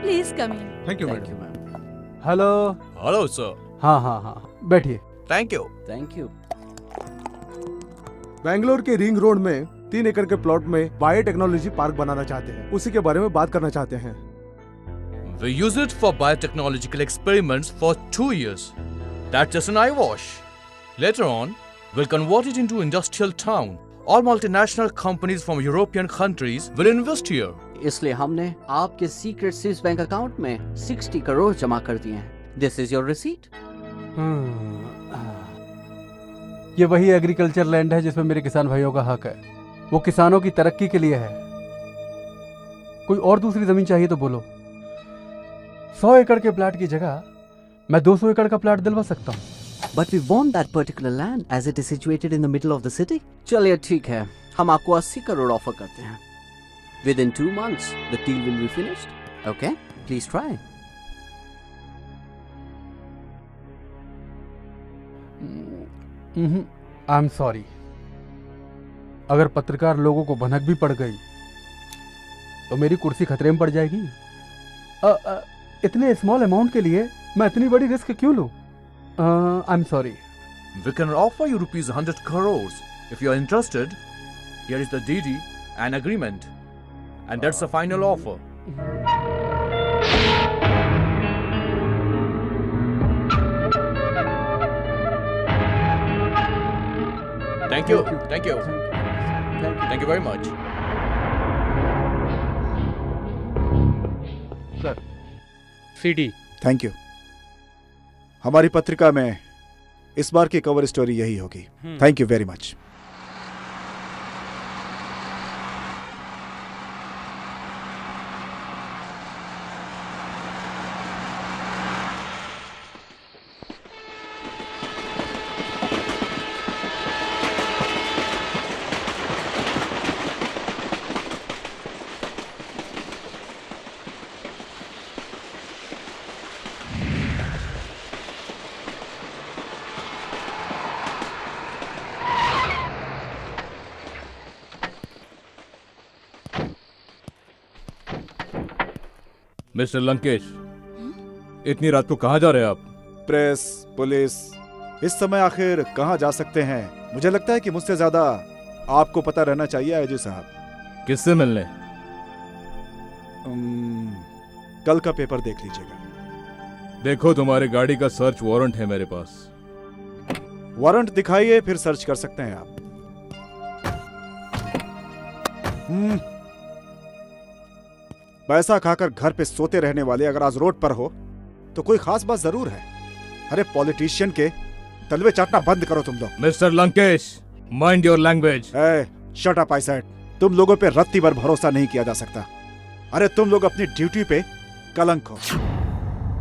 Please come in. Thank you madam. Hello. Hello sir. हाँ हाँ हाँ, बैठिए। Thank you. Thank you. Bangalore के रिंग रोड में 3 एकड़ के प्लॉट में बायोटेक्नोलॉजी पार्क बनाना चाहते हैं, उसी के बारे में बात करना चाहते हैं। We use it for biotechnological experiments for 2 years. That's just an eyewash. Later on, we'll convert it into industrial town. All multinational companies from European countries will invest here. इसलिए हमने आपके सीक्रेट स्विस बैंक अकाउंट में 60 करोड़ जमा कर दिए हैं। This is your receipt. ये वही एग्रीकल्चर लैंड है जिसमें मेरे किसान भाइयों का हक है। वो किसानों की तरक्की के लिए है। कोई और दूसरी जमीन चाहिए तो बोलो। 100 एकड़ के प्लाट की जगह मैं 200 एकड़ का प्लाट दिलवा सकता हूँ। But we want that particular land as it is situated in the middle of the city. चलिए ठीक है, हम आपको 80 करोड़ ऑफर करते हैं। Within 2 months, the deal will be finished. Okay? Please try. I'm sorry. अगर पत्रकार लोगों को भनक भी पड़ गई तो मेरी कुर्सी खतरे में पड़ जाएगी। इतने स्मॉल अमाउंट के लिए मैं इतनी बड़ी रिस्क क्यों लूं? I'm sorry. We can offer you rupees 100 crores. If you are interested, here is the DD and agreement. And that's the final offer. Thank you. Thank you. Thank you very much. Sir. CD. Thank you. हमारी पत्रिका में इस बार की cover story यही होगी। Thank you very much. Mister Lankesh, इतनी रात को कहाँ जा रहे हैं आप? प्रेस, पुलिस, इस समय आखिर कहाँ जा सकते हैं? मुझे लगता है कि मुझसे ज्यादा आपको पता रहना चाहिए आईजी साहब। किससे मिलने? कल का पेपर देख लीजिएगा। देखो, तुम्हारी गाड़ी का सर्च वारंट है मेरे पास। वारंट दिखाइए, फिर सर्च कर सकते हैं आप। पैसा खाकर घर पे सोते रहने वाले अगर आज रोड पर हो तो कोई खास बात जरूर है। अरे पॉलिटिशियन के तलवे चाटना बंद करो तुम लोग। Mister Lankesh, mind your language. Shut up I said. तुम लोगों पे रत्ती भर भरोसा नहीं किया जा सकता। अरे तुम लोग अपनी ड्यूटी पे कलंक हो।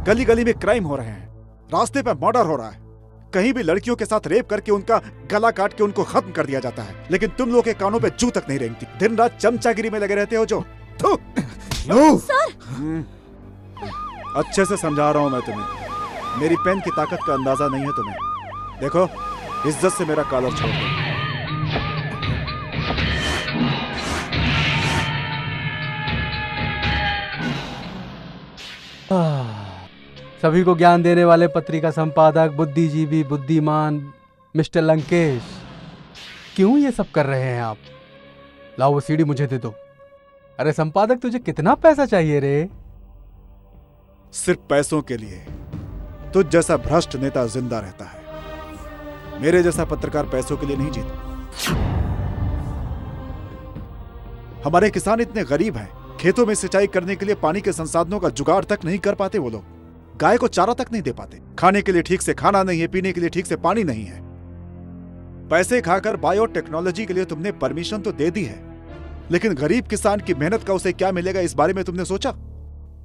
गली गली में क्राइम हो रहे हैं, रास्ते पे मर्डर हो रहा है, कहीं भी लड़कियों के साथ रेप करके उनका गला काट के उनको खत्म कर दिया जाता है, लेकिन तुम लोग के कानों पे जू तक नहीं रेंगती। दिन रात चमचागिरी में लगे रहते हो जो। सर! अच्छे से समझा रहा हूं मैं तुम्हें। मेरी पेन की ताकत का अंदाजा नहीं है तुम्हें। देखो, इज्जत से मेरा कॉलर छोड़ दो। सभी को ज्ञान देने वाले पत्रिका संपादक, बुद्धिजीवी, बुद्धिमान मिस्टर लंकेश, क्यों ये सब कर रहे हैं आप? लाओ वो सीडी मुझे दे दो। अरे संपादक, तुझे कितना पैसा चाहिए रे? सिर्फ पैसों के लिए तुझ जैसा भ्रष्ट नेता जिंदा रहता है। मेरे जैसा पत्रकार पैसों के लिए नहीं जीता। हमारे किसान इतने गरीब हैं, खेतों में सिंचाई करने के लिए पानी के संसाधनों का जुगाड़ तक नहीं कर पाते। वो लोग गाय को चारा तक नहीं दे पाते, खाने के लिए ठीक से खाना नहीं है, पीने के लिए ठीक से पानी नहीं है। पैसे खाकर बायोटेक्नोलॉजी के लिए तुमने परमिशन तो दे दी है, लेकिन गरीब किसान की मेहनत का उसे क्या मिलेगा इस बारे में तुमने सोचा?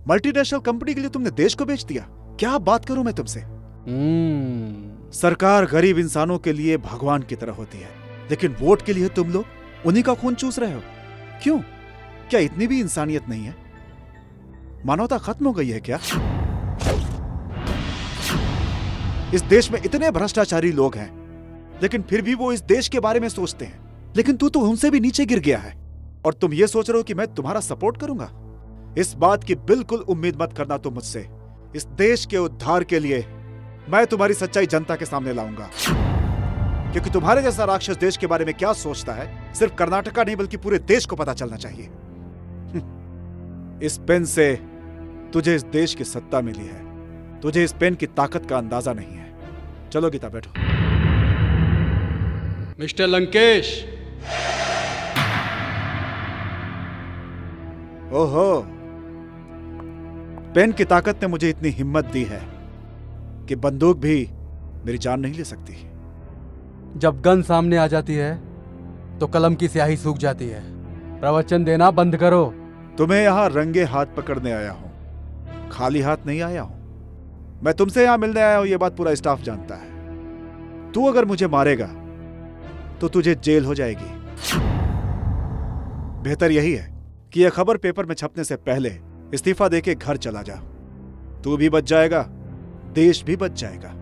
मल्टीनेशनल कंपनी के लिए तुमने देश को बेच दिया। क्या बात करूं मैं तुमसे? सरकार गरीब इंसानों के लिए भगवान की तरह होती है, लेकिन वोट के लिए तुम लोग उन्हीं का खून चूस रहे हो। क्यों? क्या इतनी भी इंसानियत नहीं है? मानवता खत्म हो गई है क्या? इस देश में इतने भ्रष्टाचारी लोग हैं, लेकिन फिर भी वो इस देश के बारे में सोचते हैं। लेकिन तू तो उनसे भी नीचे गिर गया है, और तुम ये सोच रहे हो कि मैं तुम्हारा सपोर्ट करूंगा। इस बात की बिल्कुल उम्मीद मत करना तुम मुझसे। इस देश के उद्धार के लिए मैं तुम्हारी सच्चाई जनता के सामने लाऊंगा। क्योंकि तुम्हारे जैसा राक्षस देश के बारे में क्या सोचता है सिर्फ कर्नाटका नहीं बल्कि पूरे देश को पता चलना चाहिए। इस पेन से तुझे इस देश की सत्ता मिली है, तुझे इस पेन की ताकत का अंदाजा नहीं है। चलो गीता बैठो। मिस्टर लंकेश, ओहो, पेन की ताकत ने मुझे इतनी हिम्मत दी है कि बंदूक भी मेरी जान नहीं ले सकती। जब गन सामने आ जाती है तो कलम की स्याही सूख जाती है। प्रवचन देना बंद करो। तुम्हें यहां रंगे हाथ पकड़ने आया हूं, खाली हाथ नहीं आया हूं। मैं तुमसे यहां मिलने आया हूं, यह बात पूरा स्टाफ जानता है। तू अगर मुझे मारेगा तो तुझे जेल हो जाएगी। बेहतर यही है कि यह खबर पेपर में छपने से पहले इस्तीफा देके घर चला जा। तू भी बच जाएगा, देश भी बच जाएगा।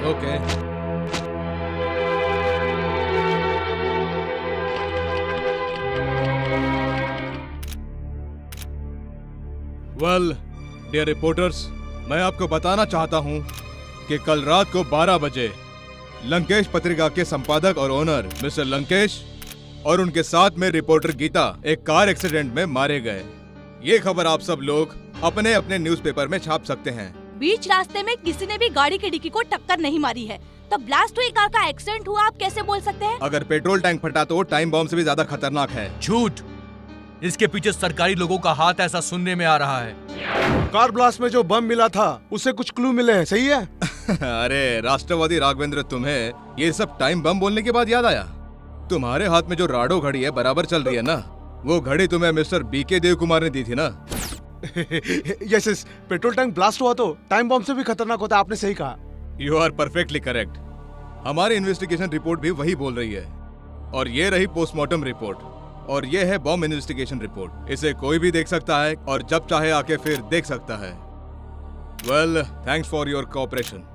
Okay. वेल डियर रिपोर्टर्स, मैं आपको बताना चाहता हूं कि कल रात को 12 बजे लंकेश पत्रिका के संपादक और ओनर मिस्टर लंकेश और उनके साथ में रिपोर्टर गीता एक कार एक्सीडेंट में मारे गए। ये खबर आप सब लोग अपने अपने न्यूज़पेपर में छाप सकते हैं। बीच रास्ते में किसी ने भी गाड़ी की डिक्की को टक्कर नहीं मारी है, तो ब्लास्ट हुई कार का एक्सीडेंट हुआ आप कैसे बोल सकते हैं? अगर पेट्रोल टैंक फटा तो टाइम बॉम्ब से भी ज्यादा खतरनाक है। झूठ। इसके पीछे सरकारी लोगों का हाथ, ऐसा सुनने में आ रहा है। कार ब्लास्ट में जो बम मिला था उससे कुछ क्लू मिले हैं, सही है? अरे राष्ट्रवादी राघवेंद्र, तुम्हें ये सब टाइम बम बोलने के बाद याद आया? तुम्हारे हाथ में जो राडो घड़ी है बराबर चल रही है ना? वो घड़ी तुम्हें मिस्टर बीके देव कुमार ने दी थी ना? यस, पेट्रोल टैंक ब्लास्ट हुआ तो टाइम बम से भी खतरनाक होता है, आपने सही कहा। You are perfectly correct. हमारी इन्वेस्टिगेशन रिपोर्ट भी वही बोल रही है। और ये रही पोस्टमार्टम रिपोर्ट, और ये है बॉम्ब इन्वेस्टिगेशन रिपोर्ट। इसे कोई भी देख सकता है और जब चाहे आके फिर देख सकता है। Well, thanks for your cooperation.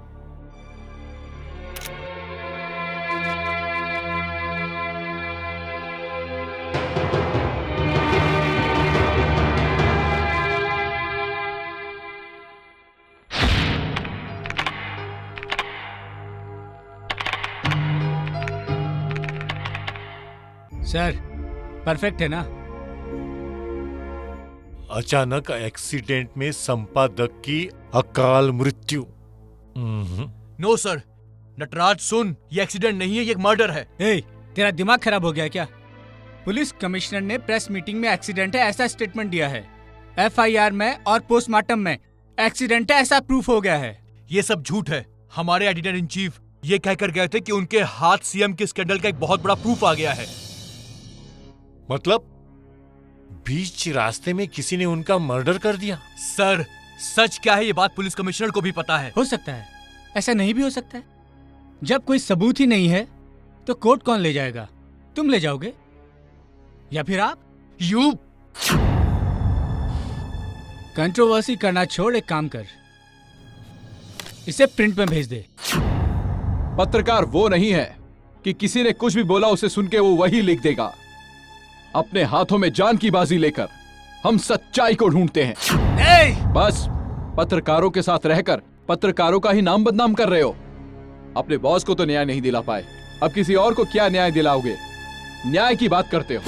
Sir, perfect है ना? अचानक एक्सीडेंट में संपादक की अकाल मृत्यु। नो सर, नटराज सुन, ये एक्सीडेंट नहीं है, ये एक मर्डर है। ए, तेरा दिमाग खराब हो गया क्या? पुलिस कमिश्नर ने प्रेस मीटिंग में एक्सीडेंट है ऐसा स्टेटमेंट दिया है। एफआईआर में और पोस्टमार्टम में एक्सीडेंट है ऐसा प्रूफ हो गया है। ये सब झूठ है। हमारे एडिटर इन चीफ ये कहकर गए थे कि उनके हाथ सीएम के स्कैंडल का एक बहुत बड़ा प्रूफ आ गया है। मतलब बीच रास्ते में किसी ने उनका मर्डर कर दिया? सर, सच क्या है ये बात पुलिस कमिश्नर को भी पता है। हो सकता है, ऐसा नहीं भी हो सकता है। जब कोई सबूत ही नहीं है तो कोर्ट कौन ले जाएगा? तुम ले जाओगे या फिर आप? यू कंट्रोवर्सी करना छोड़, एक काम कर, इसे प्रिंट में भेज दे। पत्रकार वो नहीं है कि किसी ने कुछ भी बोला उसे सुन के वो वही लिख देगा। अपने हाथों में जान की बाजी लेकर हम सच्चाई को ढूंढते हैं। बस पत्रकारों के साथ रहकर पत्रकारों का ही नाम बदनाम कर रहे हो। अपने बॉस को तो न्याय नहीं दिला पाए, अब किसी और को क्या न्याय दिलाओगे? न्याय की बात करते हो?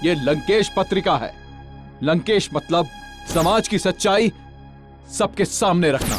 ये लंकेश पत्रिका है। लंकेश मतलब समाज की सच्चाई सबके सामने रखना।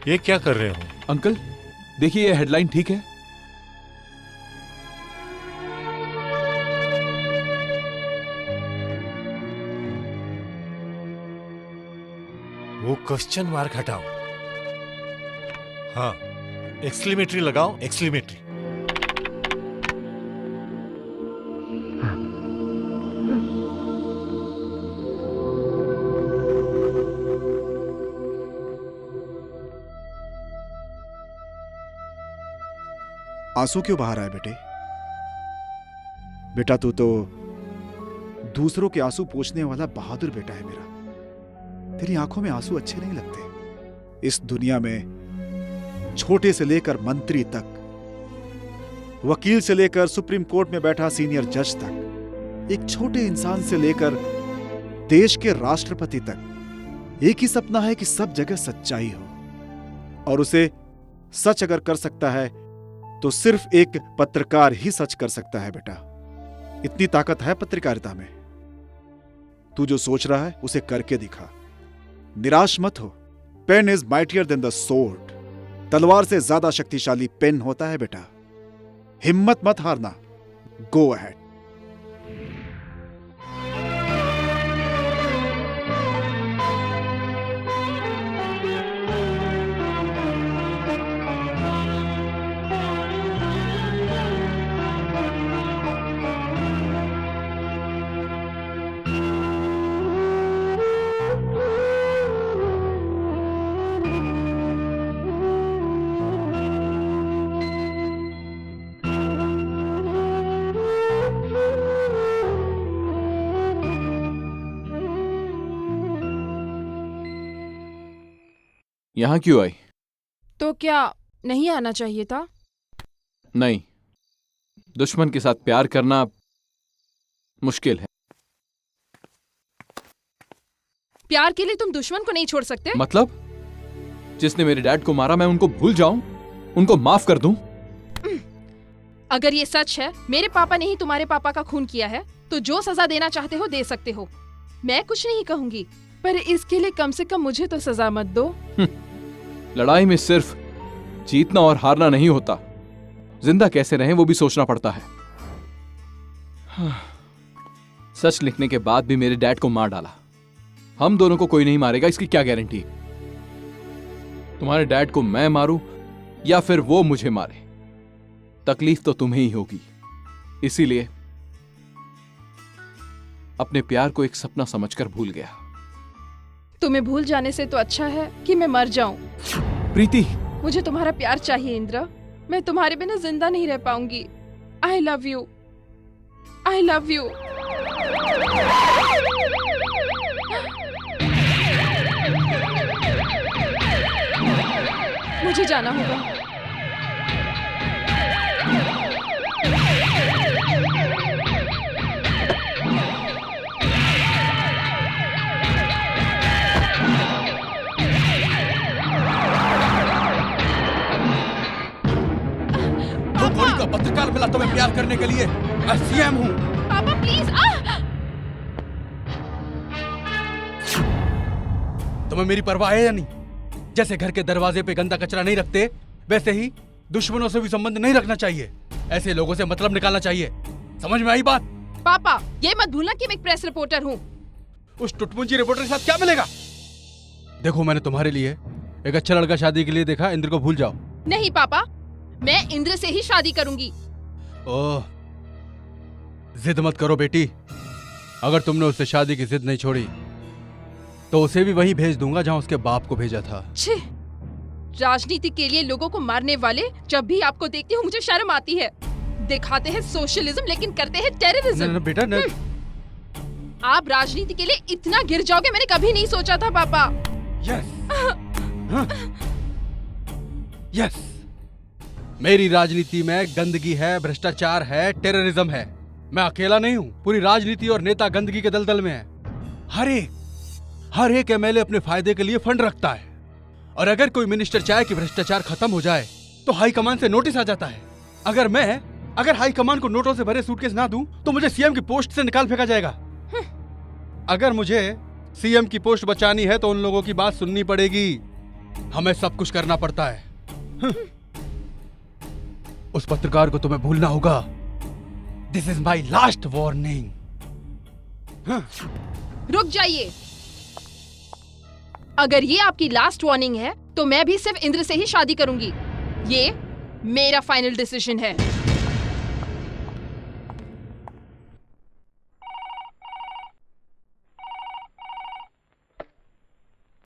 ये क्या कर रहे हो? अंकल देखिए, ये हेडलाइन ठीक है? वो क्वेश्चन मार्क हटाओ। हाँ, एक्सक्लेमेटरी लगाओ, एक्सक्लेमेटरी। आंसू क्यों बहा रहा है बेटे? बेटा तू तो दूसरों के आंसू पोंछने वाला बहादुर बेटा है मेरा। तेरी आंखों में आंसू अच्छे नहीं लगते। इस दुनिया में छोटे से लेकर मंत्री तक, वकील से लेकर सुप्रीम कोर्ट में बैठा सीनियर जज तक, एक छोटे इंसान से लेकर देश के राष्ट्रपति तक एक ही सपना है कि सब जगह सच्चाई हो। और उसे सच अगर कर सकता है तो सिर्फ एक पत्रकार ही सच कर सकता है बेटा। इतनी ताकत है पत्रकारिता में। तू जो सोच रहा है उसे करके दिखा। निराश मत हो। Pen is mightier than the sword. तलवार से ज्यादा शक्तिशाली पेन होता है बेटा। हिम्मत मत हारना। Go ahead. यहां क्यों आई? तो क्या नहीं आना चाहिए था? नहीं, दुश्मन के साथ प्यार करना मुश्किल है। प्यार के लिए तुम दुश्मन को नहीं छोड़ सकते? मतलब जिसने मेरे डैड को मारा मैं उनको भूल जाऊं, उनको माफ कर दूं? अगर ये सच है मेरे पापा ने ही तुम्हारे पापा का खून किया है तो जो सजा देना चाहते हो दे सकते हो। मैं कुछ नहीं कहूंगी, पर इसके लिए कम से कम मुझे तो सजा मत दो। लड़ाई में सिर्फ जीतना और हारना नहीं होता, जिंदा कैसे रहें वो भी सोचना पड़ता है। सच लिखने के बाद भी मेरे डैड को मार डाला। हम दोनों को कोई नहीं मारेगा, इसकी क्या गारंटी? तुम्हारे डैड को मैं मारूं या फिर वो मुझे मारे, तकलीफ तो तुम्हें ही होगी। इसीलिए अपने प्यार को एक सपना समझकर भूल गया। तुम्हें भूल जाने से तो अच्छा है कि मैं मर जाऊं। प्रीति, मुझे तुम्हारा प्यार चाहिए इंद्र। मैं तुम्हारे बिना जिंदा नहीं रह पाऊंगी। I love you, I love you. मुझे जाना होगा। का पत्रकार मिला तुम्हें प्यार करने के लिए। मैं सीएम हूँ। पापा प्लीज। तुम्हें मेरी परवाह है या नहीं? जैसे घर के दरवाजे पे गंदा कचरा नहीं रखते, वैसे ही दुश्मनों से भी संबंध नहीं रखना चाहिए। ऐसे लोगों से मतलब निकालना चाहिए। समझ में आई बात? पापा ये मत भूलना कि मैं एक प्रेस रिपोर्टर हूँ। उस टुटमुंजी रिपोर्टर के साथ क्या मिलेगा? देखो, मैंने तुम्हारे लिए एक अच्छा लड़का शादी के लिए देखा। इंद्र को भूल जाओ। नहीं पापा, मैं इंद्र से ही शादी करूंगी। ओह, जिद मत करो बेटी। अगर तुमने उससे शादी की जिद नहीं छोड़ी तो उसे भी वहीं भेज दूंगा जहां उसके बाप को भेजा था। छी, राजनीति के लिए लोगों को मारने वाले जब भी आपको देखती हूँ मुझे शर्म आती है। दिखाते हैं सोशलिज्म लेकिन करते हैं टेररिज्म। बेटा न... आप राजनीति के लिए इतना गिर जाओगे मैंने कभी नहीं सोचा था पापा। यस, मेरी राजनीति में गंदगी है, भ्रष्टाचार है, टेररिज्म है। मैं अकेला नहीं हूँ, पूरी राजनीति और नेता गंदगी के दलदल में है। हर एक एमएलए अपने फायदे के लिए फंड रखता है, और अगर कोई मिनिस्टर चाहे कि भ्रष्टाचार खत्म हो जाए तो हाईकमान से नोटिस आ जाता है। अगर हाईकमान को नोटों से भरे सूटकेस ना दूं तो मुझे सीएम की पोस्ट से निकाल फेंका जाएगा। अगर मुझे सीएम की पोस्ट बचानी है तो उन लोगों की बात सुननी पड़ेगी। हमें सब कुछ करना पड़ता है। उस पत्रकार को तुम्हें भूलना होगा। This is my last warning. रुक जाइए, अगर ये आपकी लास्ट वार्निंग है तो मैं भी सिर्फ इंद्र से ही शादी करूंगी। ये मेरा फाइनल डिसीजन है।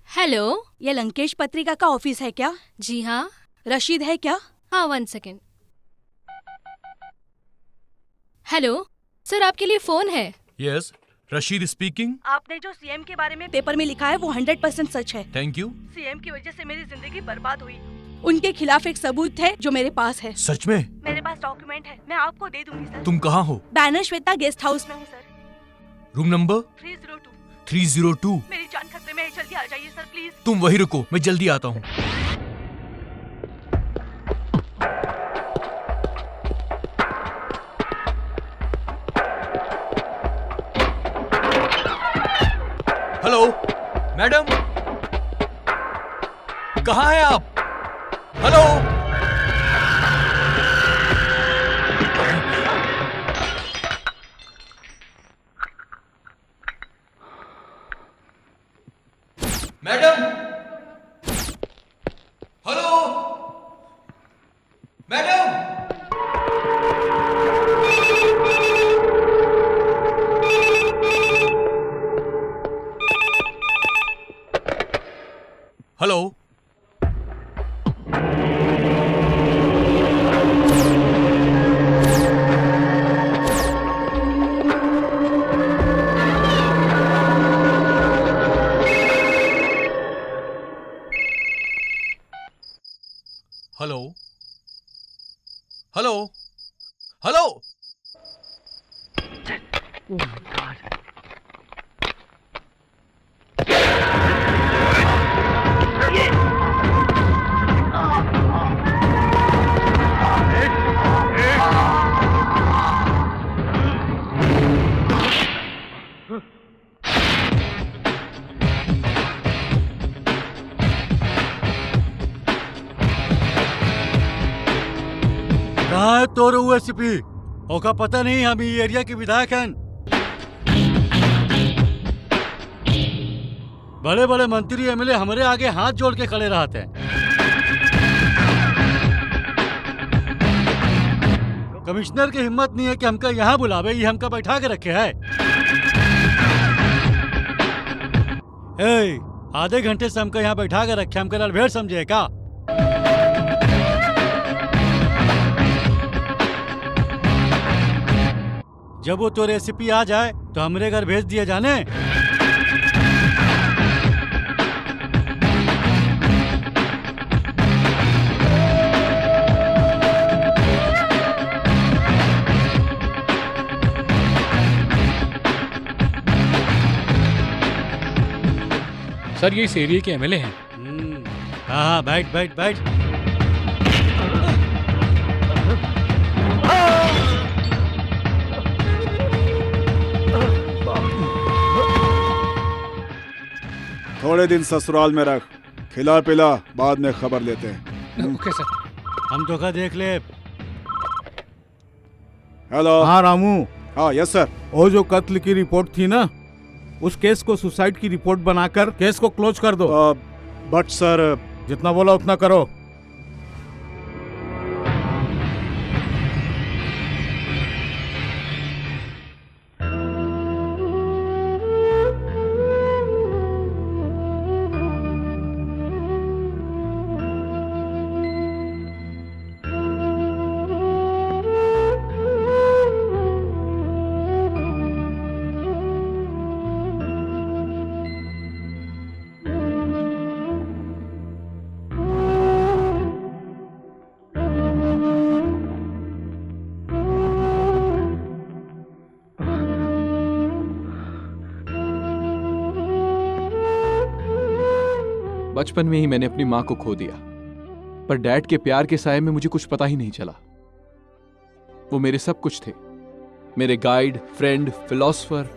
हेलो, ये लंकेश पत्रिका का ऑफिस है क्या? जी हाँ। रशीद है क्या? हाँ, 1 सेकेंड। हेलो सर, आपके लिए फोन है। Yes, Rashid speaking. आपने जो सीएम के बारे में पेपर में लिखा है वो 100% सच है। Thank you. सीएम की वजह से मेरी जिंदगी बर्बाद हुई। उनके खिलाफ एक सबूत है जो मेरे पास है। सच में? मेरे पास डॉक्यूमेंट है, मैं आपको दे दूंगी सर। तुम कहाँ हो? बैनर श्वेता गेस्ट हाउस में हूँ सर। Room number 302। मेरी जान खतरे में है, जल्दी आ जाइए सर प्लीज। तुम वहीं रुको, मैं जल्दी आता हूँ। हेलो मैडम, कहाँ हैं आप? Hello, madam, hello madam. Hello, hello, hello, hello. कहाँ है तो रहुआ एसीपी? ओका पता नहीं, हम ये एरिया के विधायक हैं। बड़े बड़े मंत्री एमएलए हमारे आगे हाथ जोड़ के खड़े रहते हैं। कमिश्नर की हिम्मत नहीं है कि हमका यहाँ बुलावे, ये हमका बैठा के रखे है। आधे घंटे से हमका यहाँ बैठा के रखे, हमका लड़भेड़ समझे का? जब वो तो रेसिपी आ जाए तो हमरे घर भेज दिए जाने। सर ये इस एरिया के एमएलए हैं। हाँ, बैठ बैठ बैठ। थोड़े दिन ससुराल में रख, खिला पिला, बाद में खबर लेते हैं। Okay sir. हम तो का देख ले। हेलो। हाँ रामू। हाँ यस सर। वो जो कत्ल की रिपोर्ट थी ना, उस केस को सुसाइड की रिपोर्ट बनाकर केस को क्लोज कर दो। बट सर, जितना बोला उतना करो। बचपन में ही मैंने अपनी मां को खो दिया, पर डैड के प्यार के साये में मुझे कुछ पता ही नहीं चला। वो मेरे सब कुछ थे, मेरे गाइड, फ्रेंड, फिलोसोफर,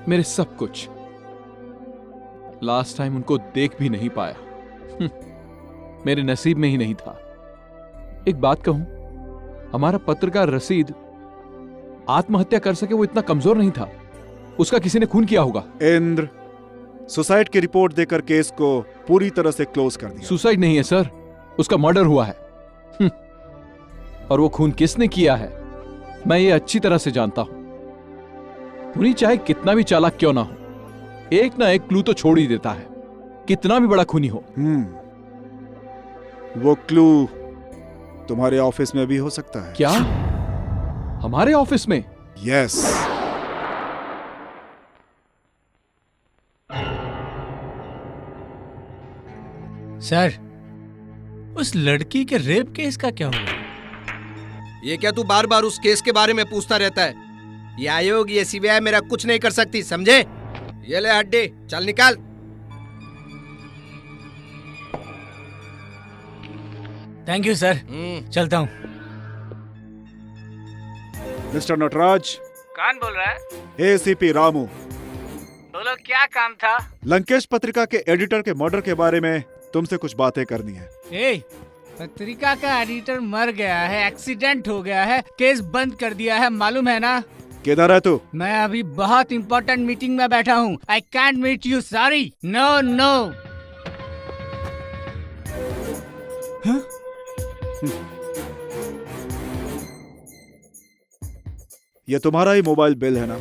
मेरे सब कुछ। लास्ट टाइम उनको देख भी नहीं पाया। मेरे नसीब में ही नहीं था। एक बात कहूं, हमारा पत्रकार रसीद आत्महत्या कर सके वो इतना कमजोर नहीं था। उसका किसी ने खून किया होगा। इंद्र, सुसाइड की रिपोर्ट देकर केस को पूरी तरह से क्लोज कर दिया। सुसाइड नहीं है सर, उसका मर्डर हुआ है। और वो खून किसने किया है मैं ये अच्छी तरह से जानता हूं। खूनी चाहे कितना भी चालाक क्यों ना हो, एक ना एक क्लू तो छोड़ ही देता है, कितना भी बड़ा खूनी हो। वो क्लू तुम्हारे ऑफिस में भी हो सकता है। क्या? हमारे ऑफिस में? यस। सर, उस लड़की के रेप केस का क्या हुआ? ये क्या तू बार बार उस केस के बारे में पूछता रहता है? ये आयोग, ये सीबीआई मेरा कुछ नहीं कर सकती, समझे? ये ले हड्डी, चल निकाल। थैंक यू सर, चलता हूँ। मिस्टर नटराज। कौन बोल रहा है? एसीपी रामू। बोलो, क्या काम था? लंकेश पत्रिका के एडिटर के मर्डर के बारे में तुमसे कुछ बातें करनी है। ए, पत्रिका का एडिटर मर गया है, एक्सीडेंट हो गया है, केस बंद कर दिया है, मालूम है ना? किधर है तू? मैं अभी बहुत इंपॉर्टेंट मीटिंग में बैठा हूँ। I can't meet you, sorry. No no. ये तुम्हारा ही मोबाइल बिल है ना?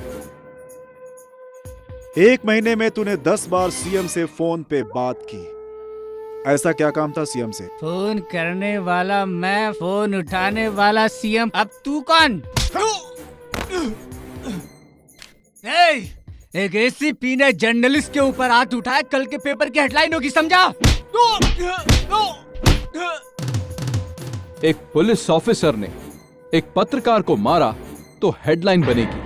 एक महीने में तूने 10 बार सीएम से फोन पे बात की। ऐसा क्या काम था सीएम से? फोन करने वाला मैं, फोन उठाने वाला सीएम। अब तू कौन? एक एसीपी ने जर्नलिस्ट के ऊपर हाथ उठाया, कल के पेपर की हेडलाइन होगी, समझा? एक पुलिस ऑफिसर ने एक पत्रकार को मारा तो हेडलाइन बनेगी,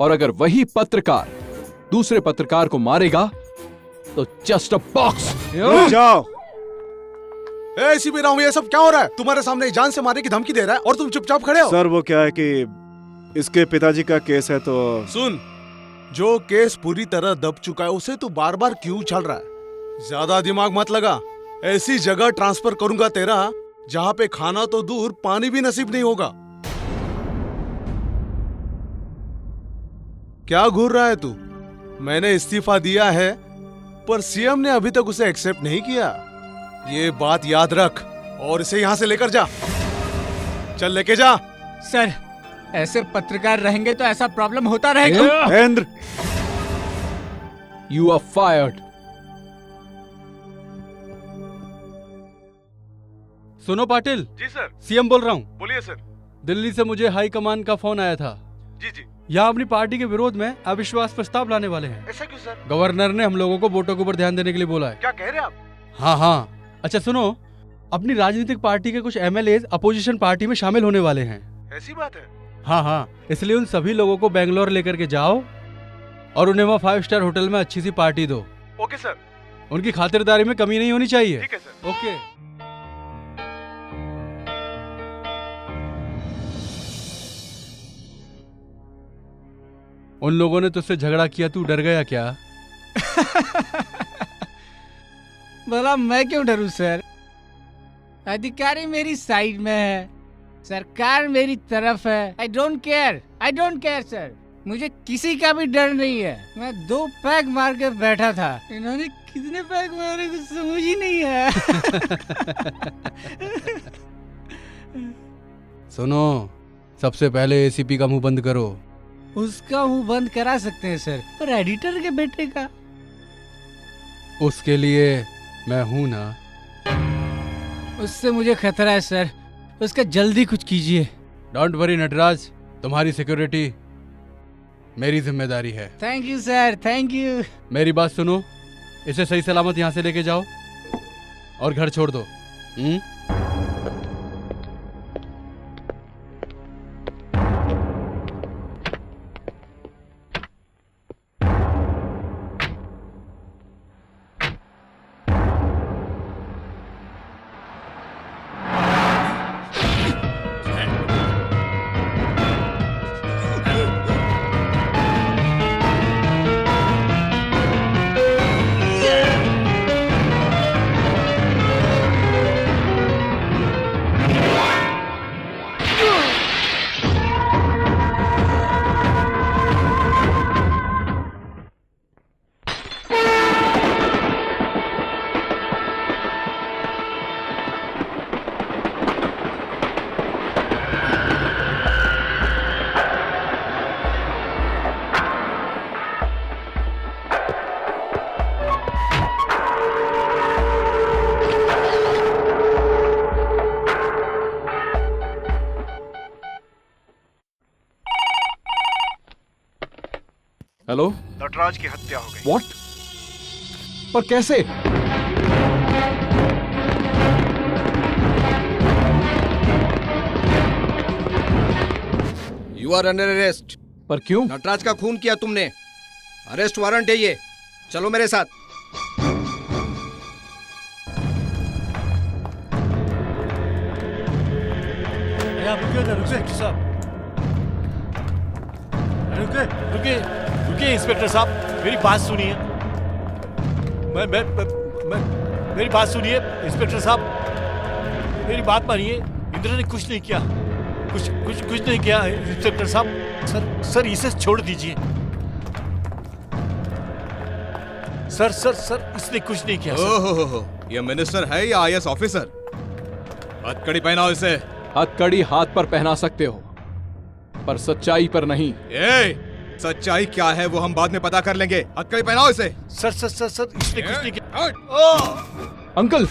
और अगर वही पत्रकार दूसरे पत्रकार को मारेगा तो जस्ट अ बॉक्स। जाओ। एसीपी राव, ये सब क्या हो रहा है? तुम्हारे सामने जान से मारने की धमकी दे रहा है और तुम चुपचाप खड़े हो। सर, वो क्या है कि इसके पिताजी का केस है तो। सुन, जो केस पूरी तरह दब चुका है उसे तू बार बार क्यों उछाल रहा है? ज्यादा दिमाग मत लगा। ऐसी जगह ट्रांसफर करूंगा तेरा जहाँ पे खाना तो दूर, पानी भी नसीब नहीं होगा। क्या घूर रहा है तू? मैंने इस्तीफा दिया है, पर सीएम ने अभी तक उसे एक्सेप्ट नहीं किया। ये बात याद रख और इसे यहाँ से लेकर जा। चल, लेके जा। सर, ऐसे पत्रकार रहेंगे तो ऐसा प्रॉब्लम होता रहेगा। Indra, you are fired. सुनो पाटिल। जी सर। सीएम बोल रहा हूँ। बोलिए सर। दिल्ली से मुझे हाई कमान का फोन आया था। जी जी। यहाँ अपनी पार्टी के विरोध में अविश्वास प्रस्ताव लाने वाले हैं। ऐसा क्यों सर? गवर्नर ने हम लोगों को वोटों के ऊपर ध्यान देने के लिए बोला है। क्या कह रहे हैं आप? हाँ हाँ। अच्छा सुनो, अपनी राजनीतिक पार्टी के कुछ एमएलए अपोजिशन पार्टी में शामिल होने वाले हैं। ऐसी बात है? हाँ हाँ, इसलिए उन सभी लोगों को बेंगलोर लेकर के जाओ और उन्हें वहाँ 5 स्टार होटल में अच्छी सी पार्टी दो। Okay sir. उनकी खातिरदारी में कमी नहीं होनी चाहिए। ठीक है सर। ओके। उन लोगों ने तुझसे झगड़ा किया, तू डर गया क्या? बोला, मैं क्यों डरूं सर? अधिकारी मेरी साइड में है, सरकार मेरी तरफ है। I don't care sir. मुझे किसी का भी डर नहीं है। मैं 2 पैग मार के बैठा था, इन्होंने कितने पैग मारे कुछ समझ ही नहीं है। सुनो, सबसे पहले एसीपी का मुंह बंद करो। उसका मुंह बंद करा सकते हैं सर, पर एडिटर के बेटे का? उसके लिए मैं हूं ना। उससे मुझे खतरा है सर, उसका जल्दी कुछ कीजिए। डोंट वरी नटराज, तुम्हारी सिक्योरिटी मेरी जिम्मेदारी है। Thank you sir, thank you. मेरी बात सुनो, इसे सही सलामत यहाँ से लेके जाओ और घर छोड़ दो। हेलो। नटराज की हत्या हो गई। व्हाट? पर कैसे? You are under arrest. पर क्यों? नटराज का खून किया तुमने, अरेस्ट वारंट है ये। चलो मेरे साथ। आप रुकिए ना, रुकिए साहब, रुकिए रुकिए रुकिए इंस्पेक्टर साहब, मेरी बात सुनिए। मैं मेरी बात सुनिए इंस्पेक्टर साहब, मेरी बात मानिए। इंद्र ने कुछ नहीं किया, कुछ नहीं किया इंस्पेक्टर साहब। सर इसे छोड़ दीजिए। सर इसने कुछ नहीं किया। ओहो, ये मिनिस्टर है या आईएएस ऑफिसर? हथकड़ी पहनाओ इसे। हथकड़ी हाथ पर पहना सकते हो, पर सच्चाई पर नहीं। सच्चाई क्या है वो हम बाद में पता कर लेंगे। हथकड़ी पहनाओ इसे। सर इसने कुछ नहीं किया। अंकल,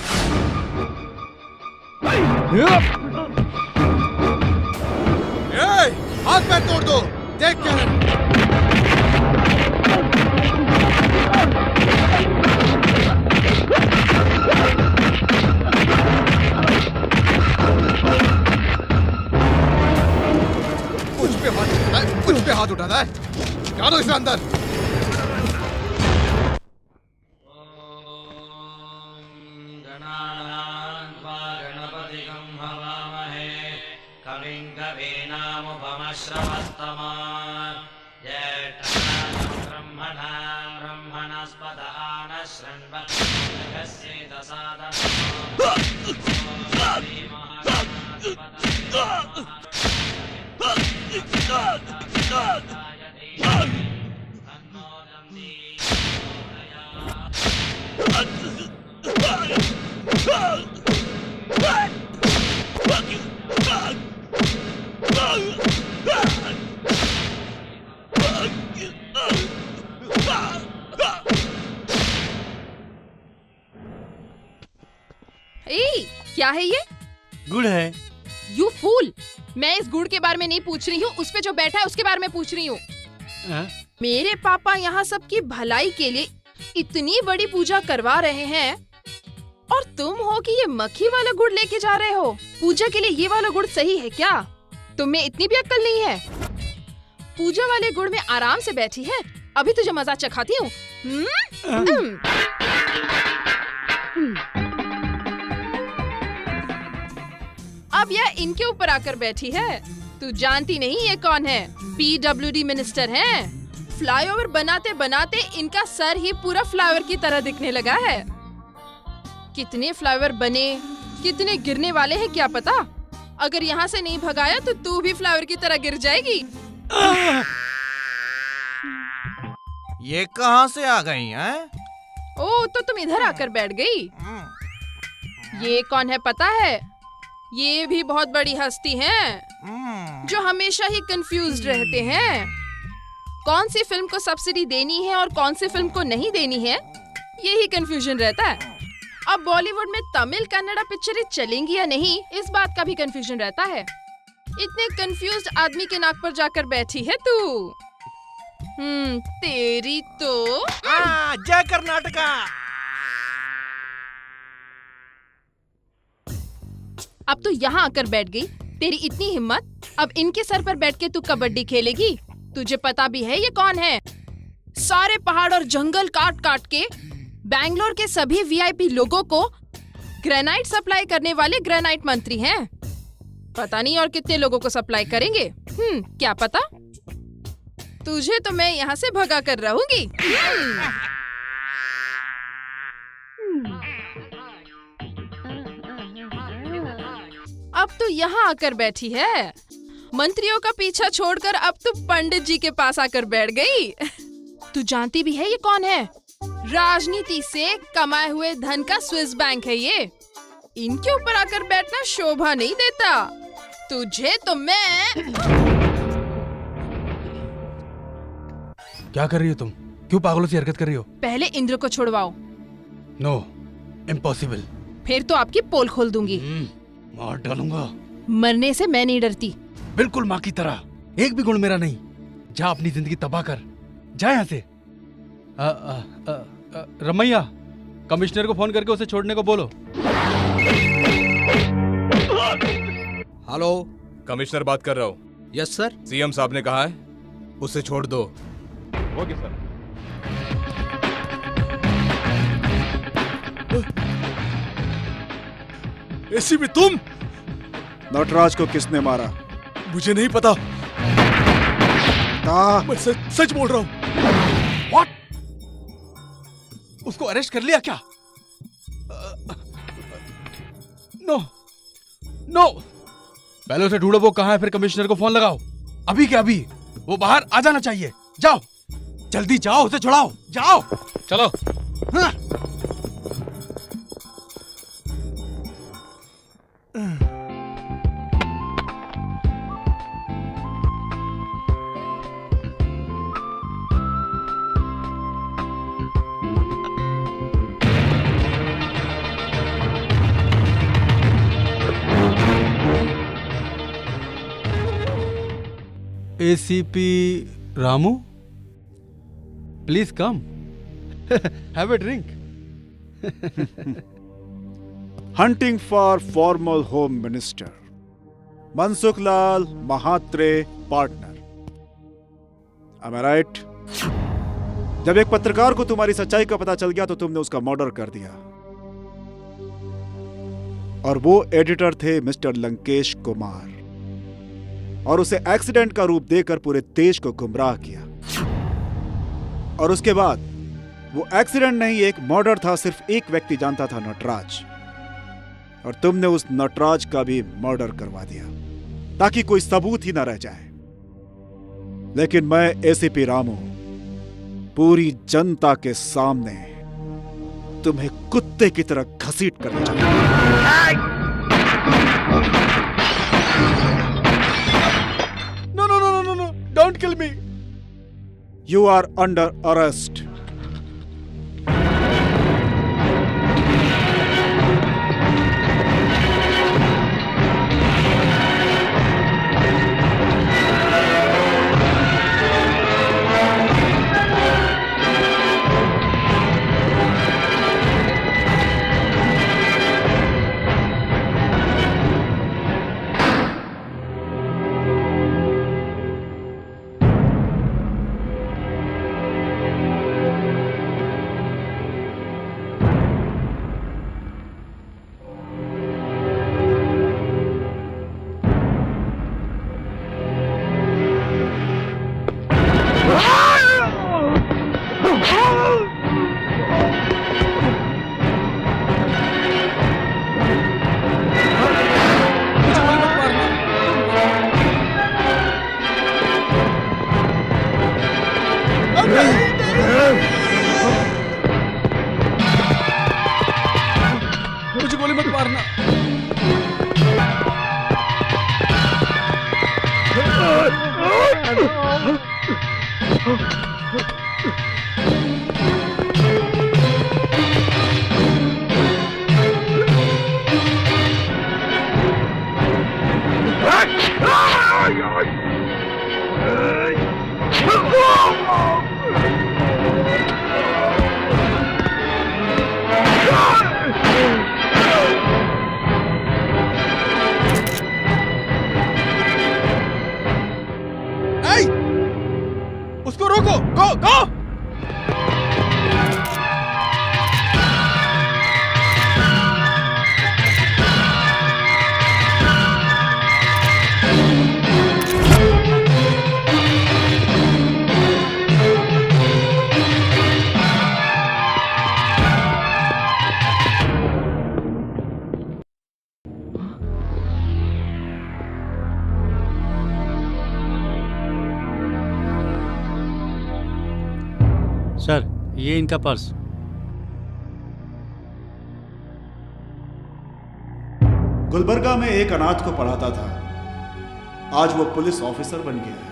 हाथ पैर तोड़ दो, देख क्या है। कुछ पे हाथ उठाता है, डालो इसे अंदर। क्या है ये? गुड़ है। यू फूल, मैं इस गुड़ के बारे में नहीं पूछ रही हूँ, उस पे जो बैठा है उसके बारे में पूछ रही हूँ। मेरे पापा यहाँ सबकी भलाई के लिए इतनी बड़ी पूजा करवा रहे हैं और तुम हो कि ये मक्खी वाला गुड़ लेके जा रहे हो। पूजा के लिए ये वाला गुड़ सही है क्या? तुम में इतनी भी अक्ल नहीं है? पूजा वाले गुड़ में आराम से बैठी है, अभी तुझे मजा चखाती हूँ। अब यह इनके ऊपर आकर बैठी है। तू जानती नहीं ये कौन है? PWD मिनिस्टर हैं। फ्लाईओवर बनाते बनाते इनका सर ही पूरा फ्लाईओवर की तरह दिखने लगा है। कितने फ्लाईओवर बने, कितने गिरने वाले हैं क्या पता। अगर यहाँ से नहीं भगाया तो तू भी फ्लाईओवर की तरह गिर जाएगी। ये कहाँ से आ गई हैं? ओ, तो तुम इधर आकर बैठ गई। ये कौन है पता है? ये भी बहुत बड़ी हस्ती हैं, जो हमेशा ही कंफ्यूज्ड रहते हैं। कौन सी फिल्म को सब्सिडी देनी है और कौन सी फिल्म को नहीं देनी है, यही कंफ्यूजन रहता है। अब बॉलीवुड में तमिल कन्नड़ा पिक्चरें चलेंगी या नहीं, इस बात का भी कंफ्यूजन रहता है। इतने कंफ्यूज्ड आदमी के नाक पर जाकर बैठी है तू। तेरी तो जय कर्नाटका। अब तो यहाँ आकर बैठ गई। तेरी इतनी हिम्मत, अब इनके सर पर बैठ के तू कबड्डी खेलेगी? तुझे पता भी है ये कौन है? सारे पहाड़ और जंगल काट काट के बैंगलोर के सभी VIP लोगों को ग्रेनाइट सप्लाई करने वाले ग्रेनाइट मंत्री हैं। पता नहीं और कितने लोगों को सप्लाई करेंगे। क्या पता। तुझे तो मैं यहाँ से भगा कर रहूंगी। अब तो यहाँ आकर बैठी है। मंत्रियों का पीछा छोड़कर अब तो पंडित जी के पास आकर बैठ गई। तू जानती भी है ये कौन है? राजनीति से कमाए हुए धन का स्विस बैंक है ये। इनके ऊपर आकर बैठना शोभा नहीं देता। तुझे तो मैं। क्या कर रही हो तुम? क्यों पागलों सी हरकत कर रही हो? पहले इंद्र को छुड़वाओ। No, impossible. फिर तो आपकी पोल खोल दूंगी। मार डालूंगा। मरने से मैं नहीं डरती। बिल्कुल माँ की तरह। एक भी गुण मेरा नहीं। जा अपनी जिंदगी तबाह कर, जा यहाँ से। रमैया, कमिश्नर को फोन करके उसे छोड़ने को बोलो। हेलो, कमिश्नर बात कर रहा हूँ। Yes sir. सीएम साहब ने कहा है उसे छोड़ दो। Okay sir. एसीपी तुम? नटराज को किसने मारा? मुझे नहीं पता। मैं सच बोल रहा हूँ। What? उसको अरेस्ट कर लिया क्या? No no. पहले उसे ढूंढो, वो कहाँ है, फिर कमिश्नर को फोन लगाओ। अभी क्या अभी? वो बाहर आ जाना चाहिए। जाओ, जल्दी जाओ, उसे छुड़ाओ। जाओ, चलो। हाँ। ACP Ramu, please come, have a drink. Hunting for formal home minister Mansukh Lal Mhatre partner. Am I right? जब एक पत्रकार को तुम्हारी सच्चाई का पता चल गया तो तुमने उसका मर्डर कर दिया, और वो एडिटर थे मिस्टर लंकेश कुमार, और उसे एक्सीडेंट का रूप देकर पूरे देश को गुमराह किया। और उसके बाद वो एक्सीडेंट नहीं, एक मर्डर था। सिर्फ एक व्यक्ति जानता था, नटराज, और तुमने उस नटराज का भी मर्डर करवा दिया ताकि कोई सबूत ही ना रह जाए। लेकिन मैं एसीपी रामू पूरी जनता के सामने तुम्हें कुत्ते की तरह घसीट कर ले जाऊंगा। No, don't kill me. You are under arrest. मुझे गोली मत मारना। उसको रोको, गो गो। सर, ये इनका पर्स। गुलबर्गा में एक अनाथ को पढ़ाता था, आज वो पुलिस ऑफिसर बन गया है।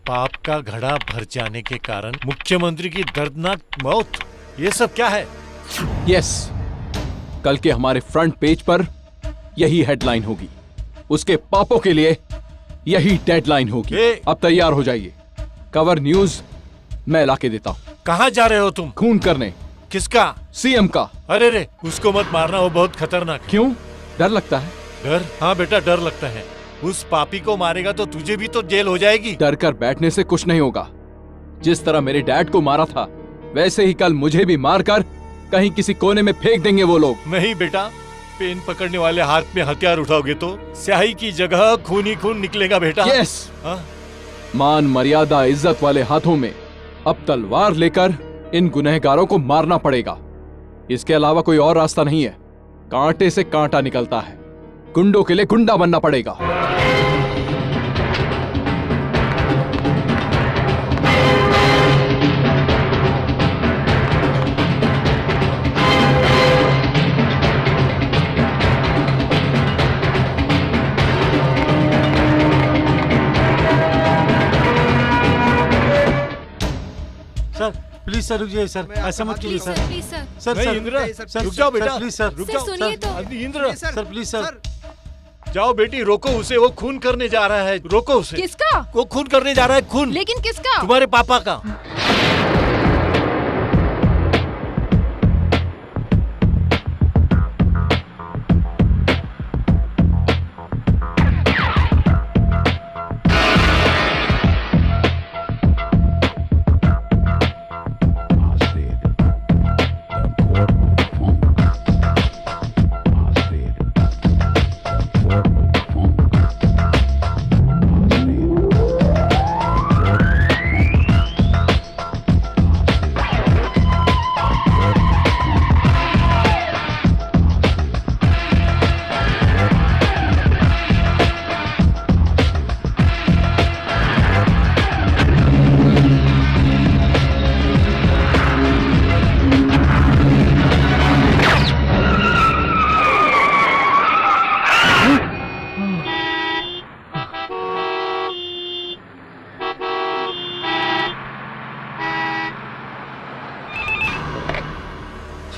पाप का घड़ा भर जाने के कारण मुख्यमंत्री की दर्दनाक मौत, ये सब क्या है? यस, कल के हमारे फ्रंट पेज पर यही हेडलाइन होगी। उसके पापों के लिए यही डेडलाइन होगी। अब तैयार हो जाइए, कवर न्यूज मैं लाके देता हूँ। कहाँ जा रहे हो तुम? खून करने। किसका? सीएम का। अरे रे, उसको मत मारना, वो बहुत खतरनाक है। क्यों? डर लगता है? डर? हाँ बेटा, डर लगता है। उस पापी को मारेगा तो तुझे भी तो जेल हो जाएगी। डर कर बैठने से कुछ नहीं होगा। जिस तरह मेरे डैड को मारा था, वैसे ही कल मुझे भी मारकर कहीं किसी कोने में फेंक देंगे वो लोग। नहीं बेटा, पेन पकड़ने वाले हाथ में हथियार उठाओगे तो स्याही की जगह खून ही खून निकलेगा बेटा। यस। मान मर्यादा इज्जत वाले हाथों में अब तलवार लेकर इन गुनहगारों को मारना पड़ेगा। इसके अलावा कोई और रास्ता नहीं है। कांटे से कांटा निकलता है, गुंडों के लिए गुंडा बनना पड़ेगा। सर प्लीज सर रुकिए सर, ऐसा मत कीजिए सर। Please sir. सर नहीं, सर इंदिरा, सर, रुक जाओ बेटा, प्लीज सर, रुक सर, जाओ। सुनिए तो। Indira, sir please sir. जाओ बेटी, रोको उसे, वो खून करने जा रहा है, रोको उसे। किसका? वो खून करने जा रहा है, खून। लेकिन किसका? तुम्हारे पापा का।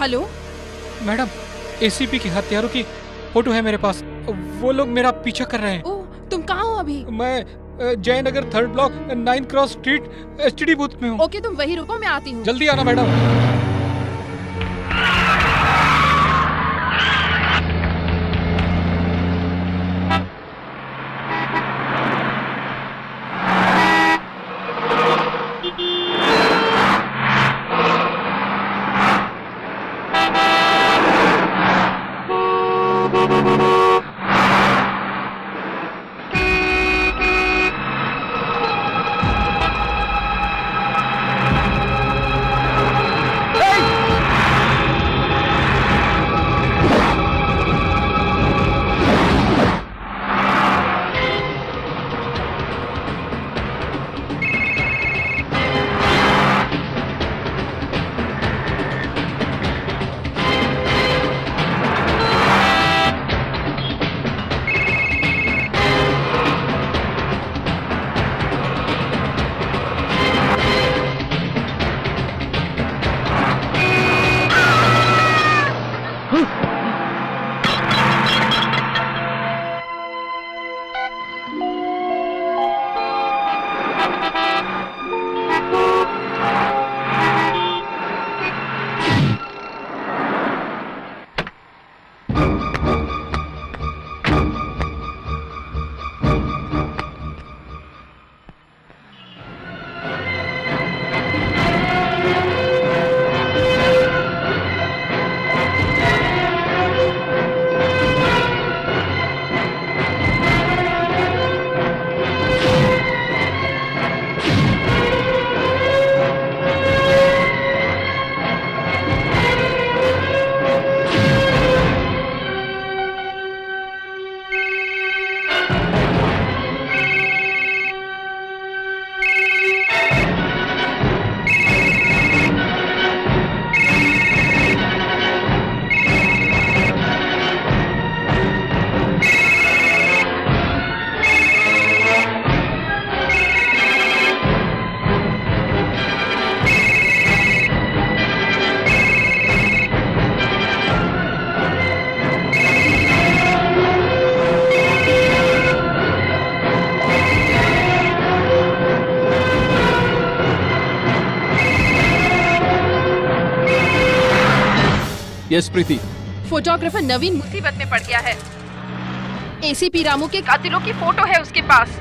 हेलो मैडम, एसीपी के हत्यारों की फोटो है मेरे पास। वो लोग मेरा पीछा कर रहे हैं। ओह, तुम कहाँ हो अभी? मैं Jaynagar 3rd block 9 cross street STD booth में हूँ। ओके, तुम वही रुको, मैं आती हूँ। जल्दी आना मैडम। यस प्रीति। फोटोग्राफर नवीन मुसीबत में पड़ गया है। एसीपी रामू के कातिलों की फोटो है उसके पास।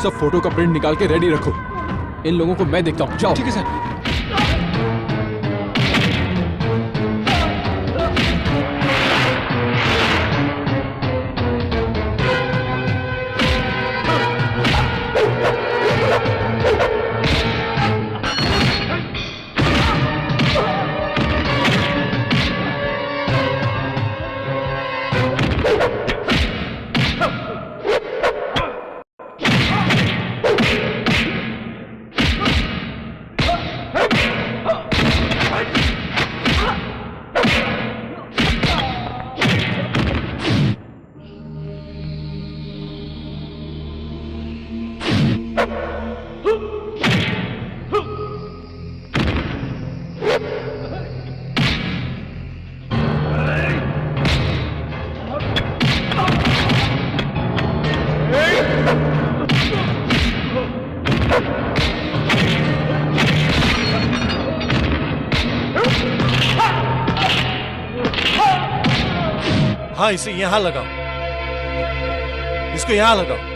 सब फोटो का प्रिंट निकाल के रेडी रखो। इन लोगों को मैं देखता हूँ। जाओ। ठीक है सर। हाँ, इसे यहाँ लगाओ, इसको यहाँ लगाओ।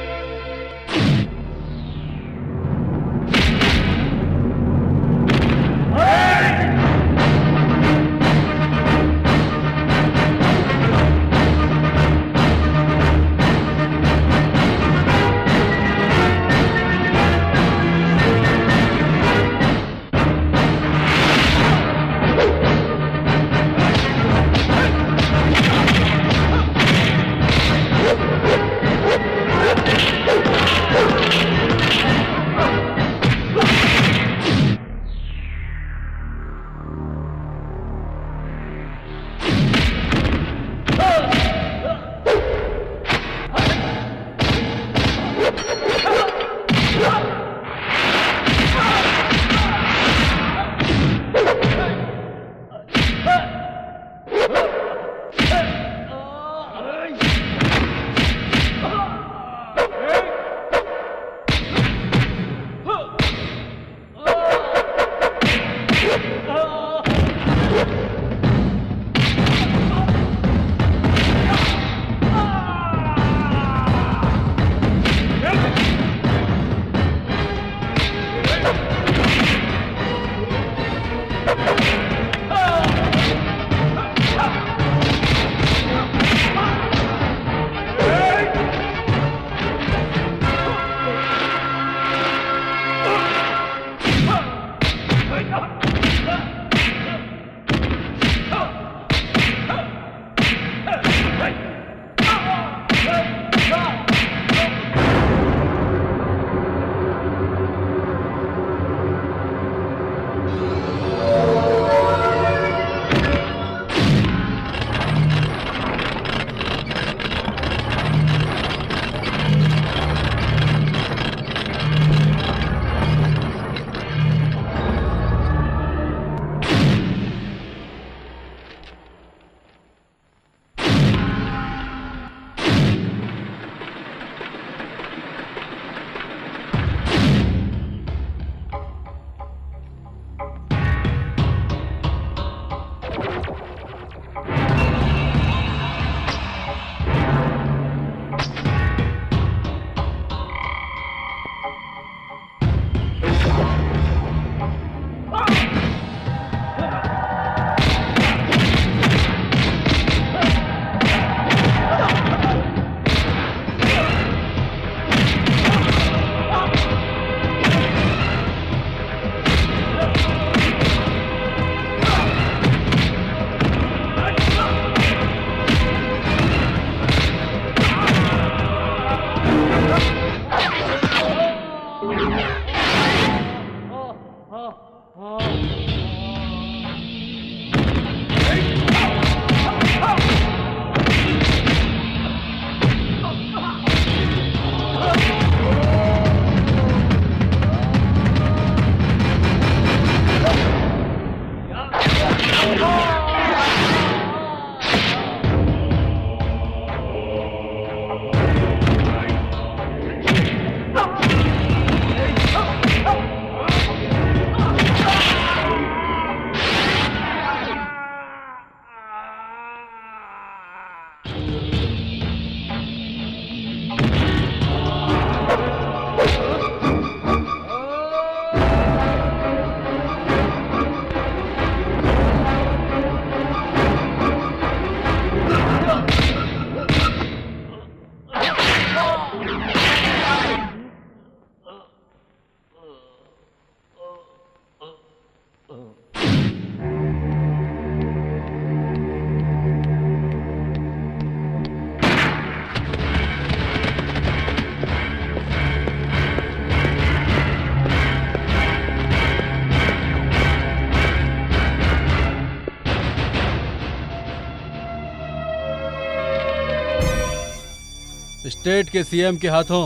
स्टेट के सीएम के हाथों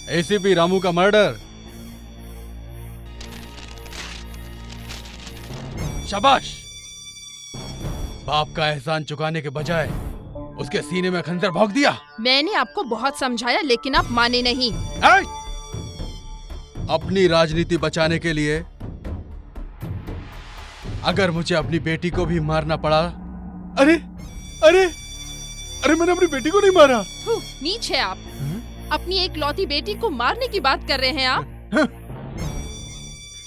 एसीपी रामू का मर्डर। शाबाश। बाप का एहसान चुकाने के बजाय उसके सीने में खंजर भोंक दिया। मैंने आपको बहुत समझाया लेकिन आप माने नहीं। अपनी राजनीति बचाने के लिए अगर मुझे अपनी बेटी को भी मारना पड़ा। अरे अरे अरे मैंने अपनी बेटी को नहीं मारा। नीच है आप। अपनी एक लौती बेटी को मारने की बात कर रहे हैं आप।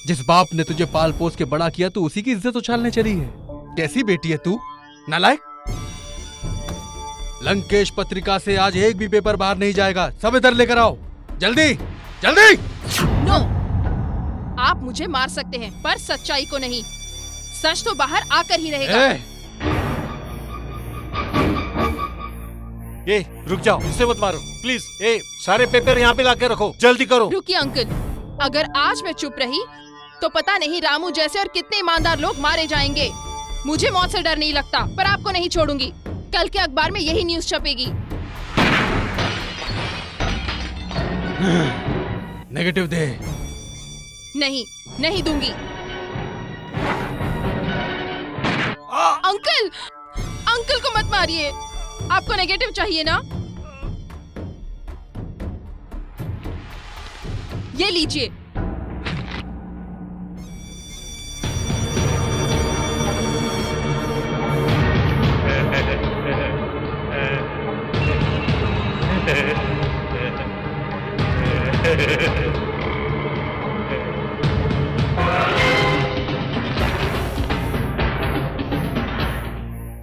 जिस बाप ने तुझे पाल पोस के बड़ा किया तू उसी की इज्जत उछालने चली है। कैसी बेटी है तू, नालायक। लंकेश पत्रिका से आज एक भी पेपर बाहर नहीं जाएगा। सब इधर लेकर आओ, जल्दी जल्दी। नो, आप मुझे मार सकते हैं पर सच्चाई को नहीं। सच तो बाहर आकर ही रहेगा। ये रुक जाओ, इसे मत मारो प्लीज। सारे पेपर यहाँ पे लाके रखो, जल्दी करो। रुकिए अंकल, अगर आज मैं चुप रही तो पता नहीं रामू जैसे और कितने ईमानदार लोग मारे जाएंगे। मुझे मौत से डर नहीं लगता पर आपको नहीं छोड़ूंगी। कल के अखबार में यही न्यूज़ छपेगी। नेगेटिव दे। नहीं, नहीं दूंगी। अंकल, अंकल को मत मारिए। आपको नेगेटिव चाहिए ना? ये लीजिए।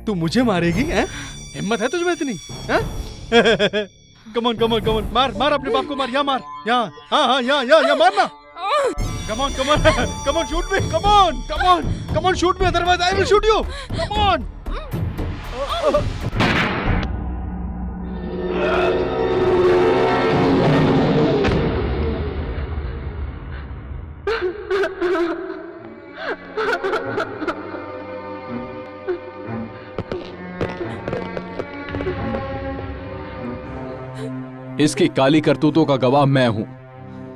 तू मुझे मारेगी हैं? हिम्मत है तुझमें इतनी? कमॉन कमॉन कमॉन, मार मार अपने बाप को मार। यहाँ मार, यहाँ। हाँ यहाँ मारना। Come on come on come on, shoot me. Come on come on come on, shoot me, otherwise I will shoot you. Come on. इसकी काली करतूतों का गवाह मैं हूं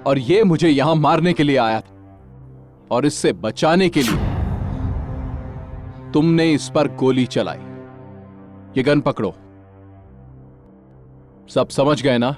और ये मुझे यहां मारने के लिए आया था और इससे बचाने के लिए तुमने इस पर गोली चलाई। ये गन पकड़ो। सब समझ गए ना?